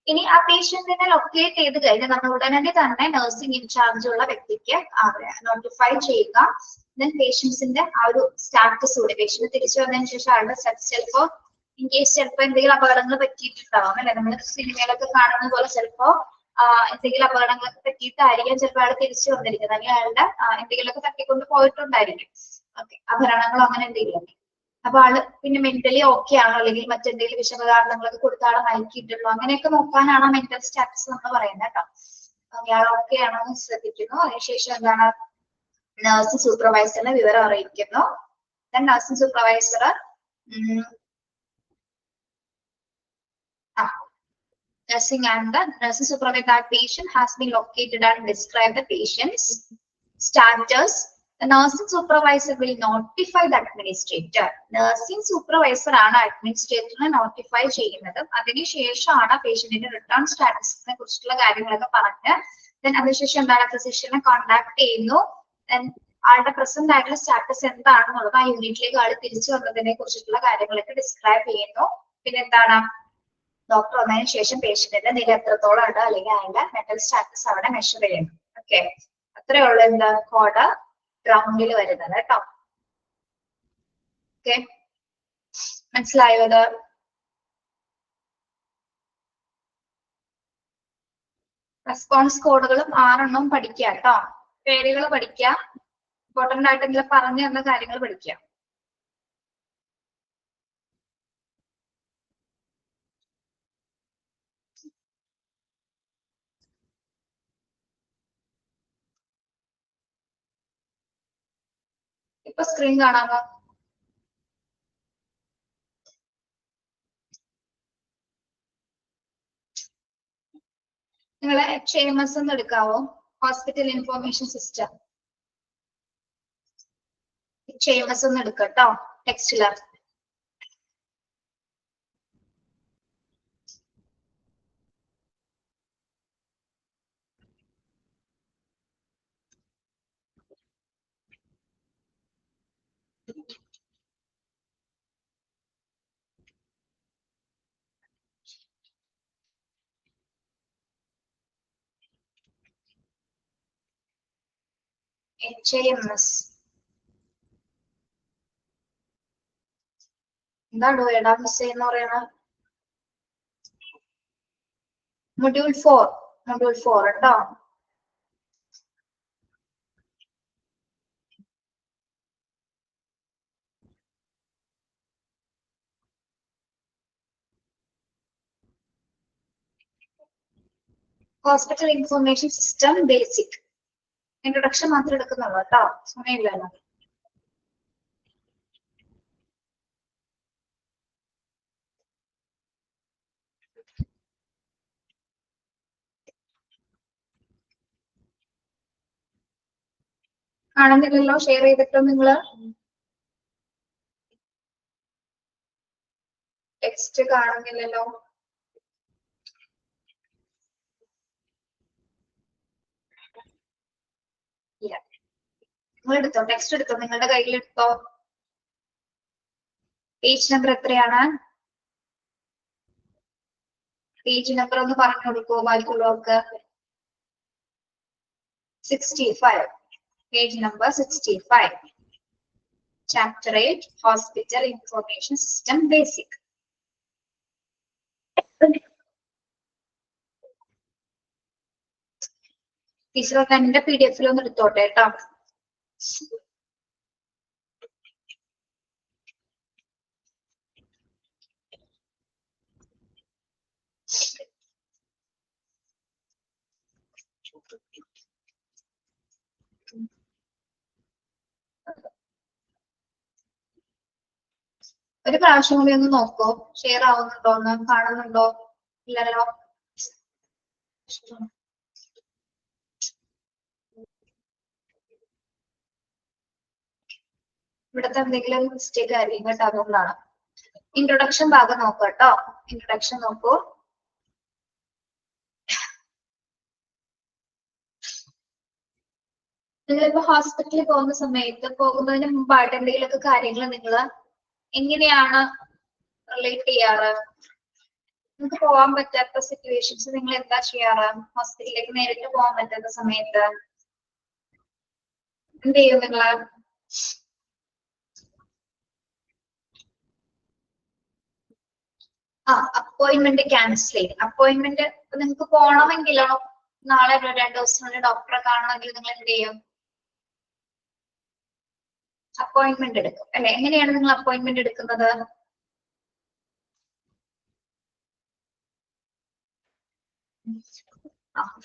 Speaker 1: ഇനി ആ പേഷ്യന്റിനെ ലൊക്കേറ്റ് ചെയ്ത് കഴിഞ്ഞാൽ നമ്മൾ ഉടനടി തന്നെ നഴ്സിംഗ് ഇൻചാർജ് ഉള്ള വ്യക്തിക്ക് നോട്ടിഫൈ ചെയ്യുക. ദെൻ പേഷ്യൻസിന്റെ ആ ഒരു സ്റ്റാറ്റസ് കൂടി, പേഷ്യന്റ് തിരിച്ചു വന്നതിന് ശേഷം ആളുടെ ചിലപ്പോ ഇൻ കേസ് ചിലപ്പോ എന്തെങ്കിലും അപകടങ്ങൾ പറ്റിയിട്ടുണ്ടാവും അല്ലെ. നമ്മൾ സിനിമയിലൊക്കെ കാണുന്ന പോലെ ചിലപ്പോ എന്തെങ്കിലും അപകടങ്ങളൊക്കെ പറ്റിയിട്ടായിരിക്കാം ചിലപ്പോൾ അയാൾ തിരിച്ചു വന്നിരിക്കുന്നത്, അല്ലെങ്കിൽ അയാളുടെ എന്തെങ്കിലുമൊക്കെ തട്ടിക്കൊണ്ട് പോയിട്ടുണ്ടായിരിക്കും. ഓക്കെ, അപകടങ്ങളോ അങ്ങനെ എന്തെങ്കിലും. അപ്പൊ ആള് പിന്നെ മെന്റലി ഓക്കെ ആണോ, അല്ലെങ്കിൽ മറ്റെന്തെങ്കിലും വിഷമകാരണങ്ങളൊക്കെ കൊടുത്ത ആളെ മയക്കിയിട്ടുണ്ടോ, അങ്ങനെയൊക്കെ നോക്കാനാണ് മെന്റൽ സ്റ്റാറ്റസ് നമ്മൾ പറയുന്നത് കേട്ടോ. അയാൾ ഓക്കെ ആണോ എന്ന് ശ്രദ്ധിക്കുന്നു. അതിനുശേഷം എന്താണ്, നഴ്സിംഗ് സൂപ്പർവൈസറിനെ വിവരം അറിയിക്കുന്നു. Nursing supervisor nursing and the nursing supervisor that patient has been located and describe the patient's status. The nursing supervisor will notify the administrator. Nursing supervisor ആണ് അഡ്മിനിസ്ട്രേറ്ററിനെ നോട്ടിഫൈ ചെയ്യുന്നത്. അതിനുശേഷമാണ് പേഷ്യന്റിന്റെ റിട്ടേൺ സ്റ്റാറ്റസിനെ കുറിച്ചുള്ള കാര്യങ്ങളൊക്കെ പറഞ്ഞ് അതിനുശേഷം എന്താണ്, ഫിസിഷ്യനെ കോൺടാക്ട് ചെയ്യുന്നു. ആളുടെ പ്രസന്റ് ആയിട്ടുള്ള സ്റ്റാറ്റസ് എന്താണെന്നുള്ളത് ആ യൂണിറ്റിലേക്ക് ആൾ തിരിച്ചു വന്നതിനെ കുറിച്ചിട്ടുള്ള കാര്യങ്ങളൊക്കെ ഡിസ്ക്രൈബ് ചെയ്യുന്നു. പിന്നെ എന്താണ്, ഡോക്ടർ വന്നതിന് ശേഷം പേഷ്യന്റിന്റെ നില എത്രത്തോളം ഉണ്ട്, അല്ലെങ്കിൽ അതിന്റെ മെന്റൽ സ്റ്റാറ്റസ് അവിടെ മെഷർ ചെയ്യുന്നു. ഓക്കെ, അത്രേ ഉള്ളൂ എന്താ കോഡ് ബ്രൗണിൽ വരുന്നത് കേട്ടോ. ഓക്കെ, മനസ്സിലായോ? അത് റെസ്പോൺസ് കോഡുകളും 6 പഠിക്കുക കേട്ടോ. പേരുകൾ പഠിക്കുക, ഇമ്പോർട്ടന്റ് ആയിട്ട് പറഞ്ഞു തന്ന കാര്യങ്ങൾ പഠിക്കുക. ഇപ്പൊ സ്ക്രീൻ കാണാമോ? നിങ്ങളെ HIMS ഒന്ന് എടുക്കാവോ? Hospital information system. HIMS ഒന്ന് എടുക്കട്ടോ ടെക്സ്റ്റില്. HIMS എന്താണോ എടാ മിസ് എന്ന് പറയണ? മൊഡ്യൂൾ 4 കേട്ടോ. Hospital information system basic introduction മാത്രം എടുക്കുന്നുള്ളൂ കേട്ടോ, സമയമില്ലല്ലോ. കാണുന്നില്ലല്ലോ, ഷെയർ ചെയ്തിട്ടോ നിങ്ങള്? ടെക്സ്റ്റ് കാണുന്നില്ലല്ലോ. ഇല്ല, നിങ്ങൾ എടുത്തോ, ടെക്സ്റ്റ് എടുത്തോ, നിങ്ങളുടെ കയ്യിൽ എടുത്തോ. പേജ് നമ്പർ എത്രയാണ്? പേജ് നമ്പർ ഒന്ന് പറഞ്ഞു കൊടുക്കൂ ബാക്കിയുള്ളവർക്ക്. 65. Page number 65. Chapter 8, Hospital Information System Basic. Teacher തന്നെ PDF ഒന്ന് എടുത്തോട്ടെ കേട്ടോ. ഒരു പ്രാവശ്യം കൂടി ഒന്ന് നോക്കൂ, ഷെയർ ആവുന്നുണ്ടോ എന്ന്, കാണുന്നുണ്ടോ? ഇല്ലല്ലോ. ഇവിടുത്തെ എന്തെങ്കിലും മിസ്റ്റേക്ക് ആയിരിക്കും കേട്ടോ, അതുകൊണ്ടാണ്. ഇൻട്രൊഡക്ഷൻ ഭാഗം നോക്കൂ കേട്ടോ. ഇൻട്രൊഡക്ഷൻ നോക്കൂ. നിങ്ങളിപ്പോ ഹോസ്പിറ്റലിൽ പോകുന്ന സമയത്ത്, പോകുന്നതിന് മുമ്പായിട്ട് എന്തെങ്കിലുമൊക്കെ കാര്യങ്ങൾ നിങ്ങൾ എങ്ങനെയാണ് റിലേറ്റ് ചെയ്യാറ്? നിങ്ങൾക്ക് പോകാൻ പറ്റാത്ത സിറ്റുവേഷൻസ് നിങ്ങൾ എന്താ ചെയ്യാറ്? ഹോസ്പിറ്റലിലേക്ക് നേരിട്ട് പോകാൻ പറ്റാത്ത സമയത്ത് എന്ത് ചെയ്യും നിങ്ങള്? അപ്പോയിന്റ്മെന്റ് ക്യാൻസൽ ചെയ്യും. അപ്പോയിന്റ്മെന്റ് നിങ്ങൾക്ക് പോകണമെങ്കിലോ നാളെ 2 ദിവസത്തിനുള്ളിൽ ഡോക്ടറെ കാണണമെങ്കിൽ നിങ്ങൾ എന്ത് ചെയ്യും? അപ്പോയിന്റ്മെന്റ് എടുക്കും അല്ലെ? എങ്ങനെയാണ് നിങ്ങൾ അപ്പോയിന്റ്മെന്റ് എടുക്കുന്നത്?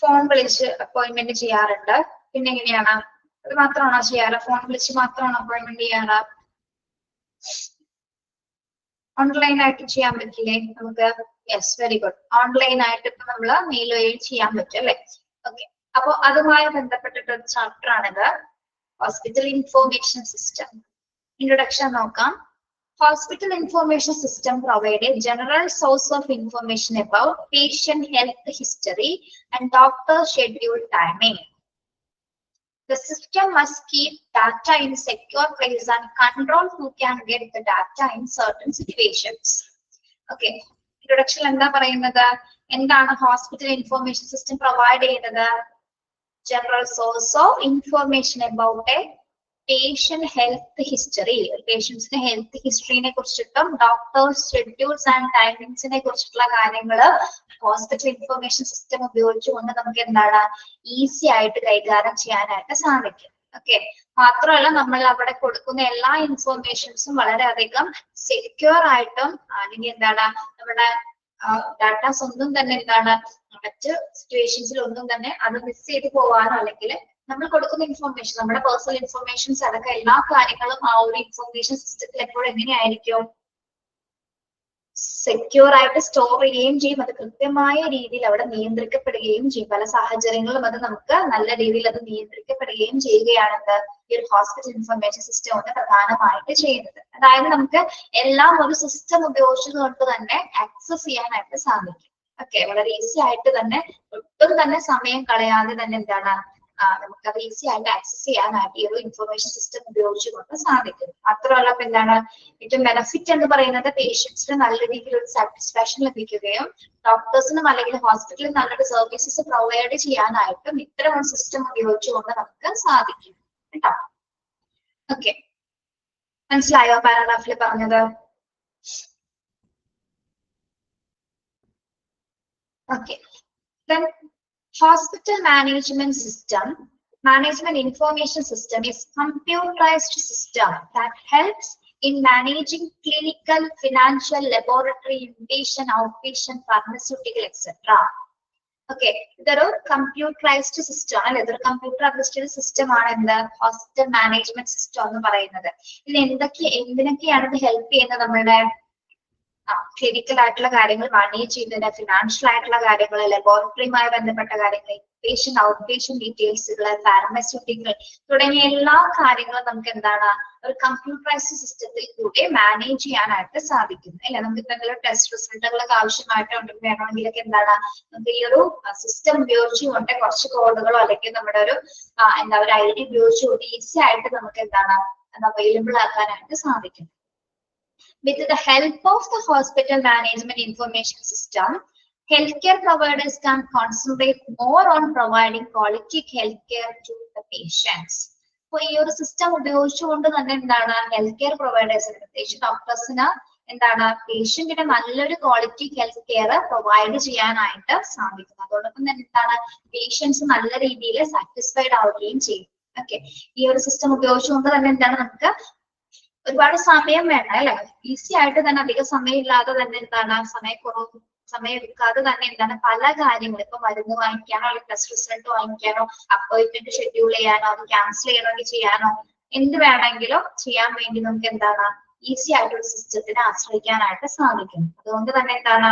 Speaker 1: ഫോൺ വിളിച്ച് അപ്പോയിന്റ്മെന്റ് ചെയ്യാറുണ്ട്. പിന്നെ എങ്ങനെയാണ്? അത് മാത്രമാണോ ചെയ്യാറ്? ഫോൺ വിളിച്ച് മാത്രമാണോ അപ്പോയിന്റ്മെന്റ് ചെയ്യാറ്? ഓൺലൈൻ ആയിട്ട് ചെയ്യാൻ പറ്റില്ലേ നമുക്ക്? Yes, very good. ഓൺലൈൻ ആയിട്ട് ഇപ്പൊ നമ്മള് മെയിൽ വഴി ചെയ്യാൻ പറ്റും അല്ലെ? ഓക്കെ, അപ്പൊ അതുമായി ബന്ധപ്പെട്ടിട്ട് ഒരു ചാപ്റ്റർ ആണിത്, ഹോസ്പിറ്റൽ ഇൻഫോർമേഷൻ സിസ്റ്റം. ഇൻട്രൊഡക്ഷൻ നോക്കാം. Hospital information system provide a general source of information about patient health history and doctor schedule timing. The system must keep data in secure place and control who can get the data in certain situations. Okay, introduction എന്താ പറയുന്നത്? എന്താണ് hospital information system provide ചെയ്യുന്നത്? General source of information about a patient health history. പേഷ്യൻസിന്റെ health ഹിസ്റ്ററിനെ കുറിച്ചിട്ടും doctors schedules and ടൈമിങ്സിനെ കുറിച്ചിട്ടുള്ള കാര്യങ്ങൾ hospital information system ഉപയോഗിച്ചുകൊണ്ട് നമുക്ക് എന്താണ് ഈസി ആയിട്ട് കൈകാര്യം ചെയ്യാനായിട്ട് സാധിക്കും. ഓക്കെ, മാത്രമല്ല നമ്മൾ അവിടെ കൊടുക്കുന്ന എല്ലാ ഇൻഫോർമേഷൻസും വളരെയധികം സെക്യൂർ ആയിട്ടും, അല്ലെങ്കിൽ എന്താണ് നമ്മുടെ ഡാറ്റാസ് ഒന്നും തന്നെ എന്താണ് മറ്റ് സിറ്റുവേഷൻസിൽ ഒന്നും തന്നെ അത് മിസ് ചെയ്ത് പോകാനോ, അല്ലെങ്കിൽ നമ്മൾ കൊടുക്കുന്ന ഇൻഫോർമേഷൻ, നമ്മുടെ പേഴ്സണൽ ഇൻഫോർമേഷൻസ് അടക്കം എല്ലാ കാര്യങ്ങളും ആ ഒരു ഇൻഫോർമേഷൻ സിസ്റ്റത്തിൽ എപ്പോഴും എങ്ങനെയായിരിക്കും? സെക്യൂർ ആയിട്ട് സ്റ്റോർ ചെയ്യുകയും ചെയ്യും. അത് കൃത്യമായ രീതിയിൽ അവിടെ നിയന്ത്രിക്കപ്പെടുകയും ചെയ്യും. പല സാഹചര്യങ്ങളും അത് നമുക്ക് നല്ല രീതിയിൽ അത് നിയന്ത്രിക്കപ്പെടുകയും ചെയ്യുകയാണെന്ന് ഈ ഒരു ഹോസ്പിറ്റൽ ഇൻഫർമേഷൻ സിസ്റ്റം കൊണ്ട് പ്രധാനമായിട്ട് ചെയ്യുന്നത്. അതായത് നമുക്ക് എല്ലാം ഒരു സിസ്റ്റം ഉപയോഗിച്ചുകൊണ്ട് തന്നെ ആക്സസ് ചെയ്യാനായിട്ട് സാധിക്കും. ഓക്കെ, വളരെ ഈസി ആയിട്ട് തന്നെ, ഒട്ടും തന്നെ സമയം കളയാതെ തന്നെ എന്താണ് നമുക്കത് ഈസി ആയിട്ട് ആക്സസ് ചെയ്യാനായിട്ട് ഈ ഒരു ഇൻഫർമേഷൻ സിസ്റ്റം ഉപയോഗിച്ചുകൊണ്ട് സാധിക്കും. മാത്രമല്ല ഇപ്പൊ എന്താണ് ഏറ്റവും ബെനിഫിറ്റ് എന്ന് പറയുന്നത്, പേഷ്യൻസിന് നല്ല രീതിയിൽ ഒരു സാറ്റിസ്ഫാക്ഷൻ ലഭിക്കുകയും ഡോക്ടേഴ്സിനും അല്ലെങ്കിൽ ഹോസ്പിറ്റലിൽ നല്ലൊരു സർവീസസ് പ്രൊവൈഡ് ചെയ്യാനായിട്ടും ഇത്തരം ഒരു സിസ്റ്റം ഉപയോഗിച്ചുകൊണ്ട് നമുക്ക് സാധിക്കും കേട്ടോ. ഓക്കെ, മനസ്സിലായോ പാരഗ്രാഫിൽ പറഞ്ഞത്? Okay, hospital management information system is computerized system that helps in managing clinical, financial, laboratory, inpatient, outpatient, pharmaceutical, etc. Okay, ഇതൊരു കമ്പ്യൂട്ടറൈസ്ഡ് സിസ്റ്റം ആണ്. ഇതൊരു കമ്പ്യൂട്ടറൈസ്ഡ് സിസ്റ്റം ആണ് എന്ത് ഹോസ്പിറ്റൽ മാനേജ്മെന്റ് സിസ്റ്റം എന്ന് പറയുന്നത്. ഇതിൽ എന്തിനൊക്കെയാണ് ഇത് ഹെൽപ്പ് ചെയ്യുന്നത്? നമ്മളുടെ ക്ലിനിക്കൽ ആയിട്ടുള്ള കാര്യങ്ങൾ മാനേജ് ചെയ്യുന്നതിന്, ഫിനാൻഷ്യൽ ആയിട്ടുള്ള കാര്യങ്ങൾ, ലബോറട്ടറിയുമായി ബന്ധപ്പെട്ട കാര്യങ്ങൾ, പേഷ്യന്റ് ഔട്ട് പേഷ്യന്റ് ഡീറ്റെയിൽസുകൾ, ഫാർമസ്യൂട്ടിക്കൽ തുടങ്ങിയ എല്ലാ കാര്യങ്ങളും നമുക്ക് എന്താണ് ഒരു കമ്പ്യൂട്ടറൈസ്ഡ് സിസ്റ്റത്തിൽ കൂടെ മാനേജ് ചെയ്യാനായിട്ട് സാധിക്കും അല്ലെ. നമുക്ക് എന്തെങ്കിലും ടെസ്റ്റ് റിസൾട്ടുകളൊക്കെ ആവശ്യമായിട്ടുണ്ടെങ്കിൽ വേണമെങ്കിലൊക്കെ എന്താണ് നമുക്ക് ഈ ഒരു സിസ്റ്റം ഉപയോഗിച്ചുകൊണ്ട് കുറച്ച് കോഡുകളോ അല്ലെങ്കിൽ നമ്മുടെ ഒരു എന്താ ഒരു ID ഉപയോഗിച്ചുകൊണ്ട് ഈസി ആയിട്ട് നമുക്ക് എന്താണ് അത് അവൈലബിൾ ആക്കാനായിട്ട് സാധിക്കും. With the help of the hospital management information system, healthcare providers can concentrate more on providing quality healthcare to the patients. അപ്പോൾ ഈ ഒരു സിസ്റ്റം ഉപയോഗിച്ചുകൊണ്ട് തന്നെ എന്താണ് ഹെൽത്ത് കെയർ പ്രൊവൈഡേഴ്സിന്, പ്രത്യേകിച്ച് ഡോക്ടേഴ്സിന് എന്താണ് പേഷ്യന്റിന് നല്ലൊരു ക്വാളിറ്റി ഹെൽത്ത് കെയർ പ്രൊവൈഡ് ചെയ്യാനായിട്ട് സാധിക്കും. അതോടൊപ്പം തന്നെ എന്താണ് പേഷ്യൻസ് നല്ല രീതിയിൽ സാറ്റിസ്ഫൈഡ് ആവുകയും ചെയ്യും. ഓക്കെ, ഈ ഒരു സിസ്റ്റം ഉപയോഗിച്ചുകൊണ്ട് തന്നെ എന്താണ് നമുക്ക് ഒരുപാട് സമയം വേണ്ട അല്ലെ, ഈസി ആയിട്ട് തന്നെ അധികം സമയം ഇല്ലാതെ തന്നെ എന്താണ് സമയം എടുക്കാതെ തന്നെ എന്താണ് പല കാര്യങ്ങൾ, ഇപ്പൊ മരുന്ന് വാങ്ങിക്കാനോ അല്ലെങ്കിൽ ടെസ്റ്റ് റിസൾട്ട് വാങ്ങിക്കാനോ അപ്പോയിന്റ്മെന്റ് ഷെഡ്യൂൾ ചെയ്യാനോ അത് ക്യാൻസൽ ചെയ്യണമെങ്കിൽ ചെയ്യാനോ എന്ത് വേണമെങ്കിലും ചെയ്യാൻ വേണ്ടി നമുക്ക് എന്താണ് ഈസി ആയിട്ടൊരു സിസ്റ്റത്തിനെ ആശ്രയിക്കാനായിട്ട് സാധിക്കും. അതുകൊണ്ട് തന്നെ എന്താണ്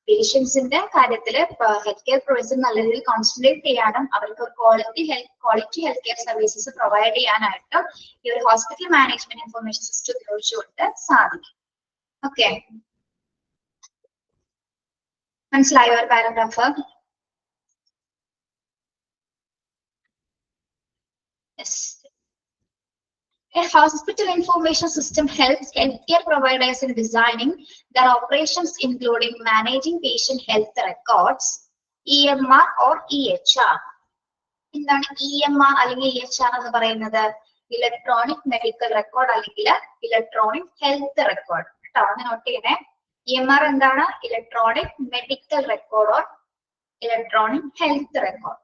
Speaker 1: പേഷ്യൻസിന്റെ കാര്യത്തില് ഹെൽത്ത് കെയർ പ്രൊവൈഡേഴ്സ് നല്ല രീതിയിൽ കോൺസെൻട്രേറ്റ് ചെയ്യാനും അവർക്ക് ഒരു quality health care services provide ചെയ്യാനായിട്ട് ഈ ഒരു ഹോസ്പിറ്റൽ മാനേജ്മെന്റ് ഇൻഫർമേഷൻ സിസ്റ്റം ഉപയോഗിച്ചുകൊണ്ട് സാധിക്കും. ഓക്കെ, മനസ്സിലായോ ഒരു paragraph? Yes. A hospital information system helps healthcare providers in designing their operations, including managing patient health records, EMR or EHR. എന്താണ് EMR അല്ലെങ്കിൽ EHR എന്ന് പറയുന്നത്? ഇലക്ട്രോണിക് മെഡിക്കൽ റെക്കോർഡ് അല്ലെങ്കിൽ electronic health record. കേട്ടോ, ഒന്ന് നോട്ട് ചെയ്യണേ. EMR എന്താണ്? Electronic medical record or electronic health record.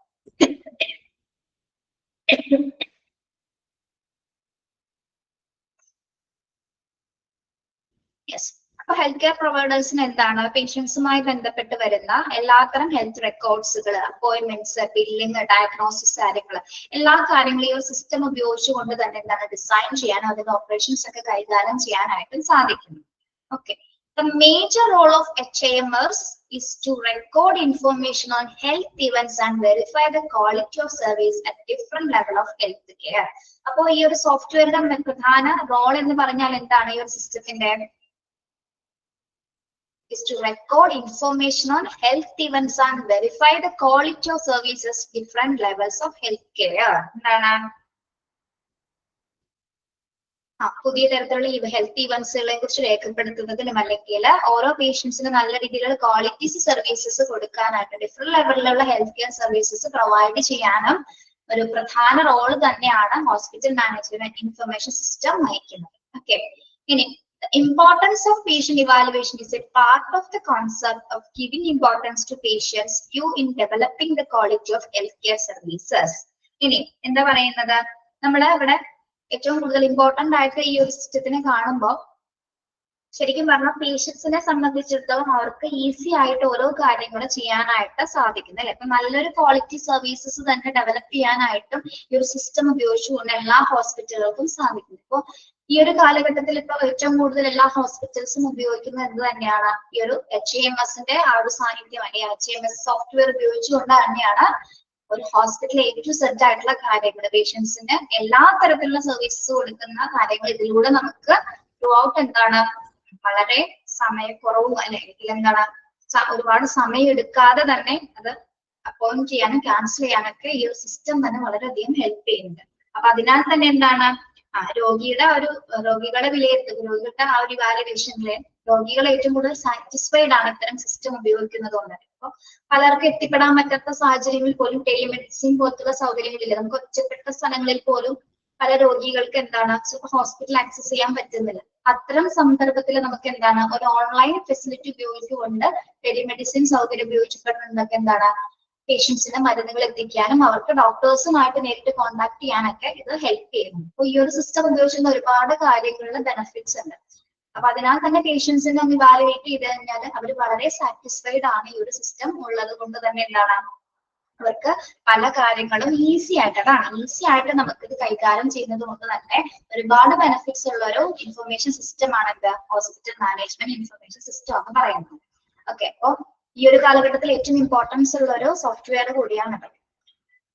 Speaker 1: Yes. അപ്പൊ ഹെൽത്ത് കെയർ പ്രൊവൈഡേഴ്സിന് എന്താണ് പേഷ്യൻസുമായി ബന്ധപ്പെട്ട് വരുന്ന എല്ലാത്തരം ഹെൽത്ത് റെക്കോർഡ്സുകൾ, അപ്പോയിന്റ്മെന്റ്സ്, ബില്ലിംഗ്, ഡയഗ്നോസിസ് കാര്യങ്ങൾ, എല്ലാ കാര്യങ്ങളും ഈ ഒരു സിസ്റ്റം ഉപയോഗിച്ചുകൊണ്ട് തന്നെ എന്താണ് ഡിസൈൻ ചെയ്യാനും അതിന്റെ ഓപ്പറേഷൻസ് ഒക്കെ കൈകാര്യം ചെയ്യാനായിട്ടും സാധിക്കുന്നു. Okay, the major role of HIMers is to record information on health events and verify the quality of service at different level of health care. അപ്പോ ഈ ഒരു സോഫ്റ്റ്വെയറിന്റെ പ്രധാന റോൾ എന്ന് പറഞ്ഞാൽ എന്താണ് ഈ ഒരു സിസ്റ്റത്തിന്റെ? Is to record information on health events and verify the quality of services different levels of health care. എന്താണ് പുതിയ തരത്തിലുള്ള ഈ ഹെൽത്ത് ഇവന്റ്സുകളെ കുറിച്ച് രേഖപ്പെടുത്തുന്നതിനും അല്ലെങ്കിൽ ഓരോ പേഷ്യൻസിന് നല്ല രീതിയിലുള്ള ക്വാളിറ്റീസ് സർവീസസ് കൊടുക്കാനായിട്ട് ഡിഫറെന്റ് ലെവലിലുള്ള ഹെൽത്ത് കെയർ സർവീസസ് പ്രൊവൈഡ് ചെയ്യാനും ഒരു പ്രധാന റോൾ തന്നെയാണ് ഹോസ്പിറ്റൽ മാനേജ്മെന്റ് ഇൻഫർമേഷൻ സിസ്റ്റം വഹിക്കുന്നത്. ഓക്കെ, ഇനി the importance of patient evaluation is a part of the concept of giving importance to patients view in developing the quality of healthcare services. ഇനി എന്താ പറയുന്നത്, നമ്മള് ഇവിടെ ഏറ്റവും കൂടുതൽ ഇമ്പോർട്ടന്റ് ആയിട്ട് ഈ ഒരു സിസ്റ്റത്തിനെ കാണുമ്പോൾ ശരിക്കും പറഞ്ഞാൽ പേഷ്യൻസിനെ സംബന്ധിച്ചിടത്തോളം അവർക്ക് ഈസി ആയിട്ട് ഓരോ കാര്യങ്ങൾ ചെയ്യാനായിട്ട് സാധിക്കുന്നു അല്ലെ. ഇപ്പൊ നല്ലൊരു ക്വാളിറ്റി സർവീസസ് തന്നെ ഡെവലപ്പ് ചെയ്യാനായിട്ടും ഈ ഒരു സിസ്റ്റം ഉപയോഗിച്ചുകൊണ്ട് എല്ലാ ഹോസ്പിറ്റലുകൾക്കും സാധിക്കും. ഇപ്പൊ ഈ ഒരു കാലഘട്ടത്തിൽ ഇപ്പൊ ഏറ്റവും കൂടുതൽ എല്ലാ ഹോസ്പിറ്റൽസും ഉപയോഗിക്കുന്നത് എന്ത് തന്നെയാണ്? ഈ ഒരു HIMSന്റെ ആ ഒരു സാന്നിധ്യം അല്ലെങ്കിൽ HIMS സോഫ്റ്റ്വെയർ ഉപയോഗിച്ചുകൊണ്ട് തന്നെയാണ് ഒരു ഹോസ്പിറ്റൽ A to Z ആയിട്ടുള്ള കാര്യങ്ങൾ, പേഷ്യൻസിന് എല്ലാ തരത്തിലുള്ള സർവീസസ് കൊടുക്കുന്ന കാര്യങ്ങൾ ഇതിലൂടെ നമുക്ക് ത്രൂ ഔട്ട് എന്താണ് വളരെ സമയക്കുറവും അല്ലെങ്കിൽ എന്താണ് ഒരുപാട് സമയം എടുക്കാതെ തന്നെ അത് അപ്പോയിന്റ് ചെയ്യാനും ക്യാൻസൽ ചെയ്യാനൊക്കെ ഈ ഒരു സിസ്റ്റം തന്നെ വളരെയധികം ഹെൽപ്പ് ചെയ്യുന്നുണ്ട്. അപ്പൊ അതിനാൽ തന്നെ എന്താണ് രോഗികളെ വിലയിരുത്തുക, രോഗികളുടെ ആ ഒരു ഇവാലുവേഷനില് രോഗികൾ ഏറ്റവും കൂടുതൽ സാറ്റിസ്ഫൈഡ് ആണ് ഇത്തരം സിസ്റ്റം ഉപയോഗിക്കുന്നത് കൊണ്ട്. ഇപ്പൊ പലർക്കും എത്തിപ്പെടാൻ പറ്റാത്ത സാഹചര്യങ്ങളിൽ പോലും ടെലിമെഡിസിൻ പോലത്തുള്ള സൗകര്യങ്ങളില്ല. നമുക്ക് ഒറ്റപ്പെട്ട സ്ഥലങ്ങളിൽ പോലും പല രോഗികൾക്ക് എന്താണ് ഹോസ്പിറ്റൽ ആക്സസ് ചെയ്യാൻ പറ്റുന്നില്ല. അത്തരം സന്ദർഭത്തിൽ നമുക്ക് എന്താണ് ഒരു ഓൺലൈൻ ഫെസിലിറ്റി ഉപയോഗിച്ചുകൊണ്ട് ടെലിമെഡിസിൻ സൗകര്യം ഉപയോഗിച്ചിട്ടുണ്ടെങ്കിൽ എന്താണ് പേഷ്യൻസിന്റെ മരുന്നുകൾ എത്തിക്കാനും അവർക്ക് ഡോക്ടേഴ്സുമായിട്ട് നേരിട്ട് കോൺടാക്ട് ചെയ്യാനൊക്കെ ഇത് ഹെൽപ്പ് ചെയ്യുന്നു. അപ്പൊ ഈ ഒരു സിസ്റ്റം ഉപയോഗിച്ചുള്ള ഒരുപാട് കാര്യങ്ങളിലെ ബെനിഫിറ്റ്സ് ഉണ്ട്. അപ്പൊ അതിനാൽ തന്നെ പേഷ്യൻസിനെ ഒന്ന് ഇവാലുവേറ്റ് ചെയ്ത് കഴിഞ്ഞാൽ അവർ വളരെ സാറ്റിസ്ഫൈഡ് ആണ് ഈ ഒരു സിസ്റ്റം ഉള്ളത് കൊണ്ട് തന്നെ എന്താണ് അവർക്ക് പല കാര്യങ്ങളും ഈസി ആയിട്ട്, അതാണ് ഈസി ആയിട്ട് നമുക്ക് ഇത് കൈകാര്യം ചെയ്യുന്നത് കൊണ്ട് തന്നെ ഒരുപാട് ബെനിഫിറ്റ്സ് ഉള്ള ഒരു ഇൻഫർമേഷൻ സിസ്റ്റം ആണ് എന്ത് ഹോസ്പിറ്റൽ മാനേജ്മെന്റ് ഇൻഫർമേഷൻ സിസ്റ്റം എന്ന് പറയുന്നത്. ഓക്കെ, അപ്പൊ ഈ ഒരു കാലഘട്ടത്തിൽ ഏറ്റവും ഇമ്പോർട്ടൻസ് ഉള്ള ഒരു സോഫ്റ്റ്വെയർ കൂടിയാണത്.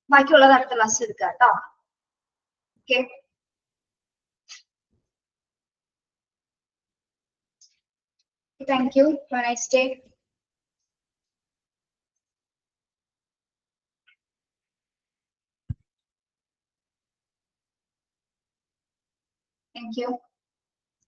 Speaker 1: ബാക്കിയുള്ളത് അടുത്ത ക്ലാസ് എടുക്കുക കേട്ടോ. Okay, thank you. Have A nice day. Thank you.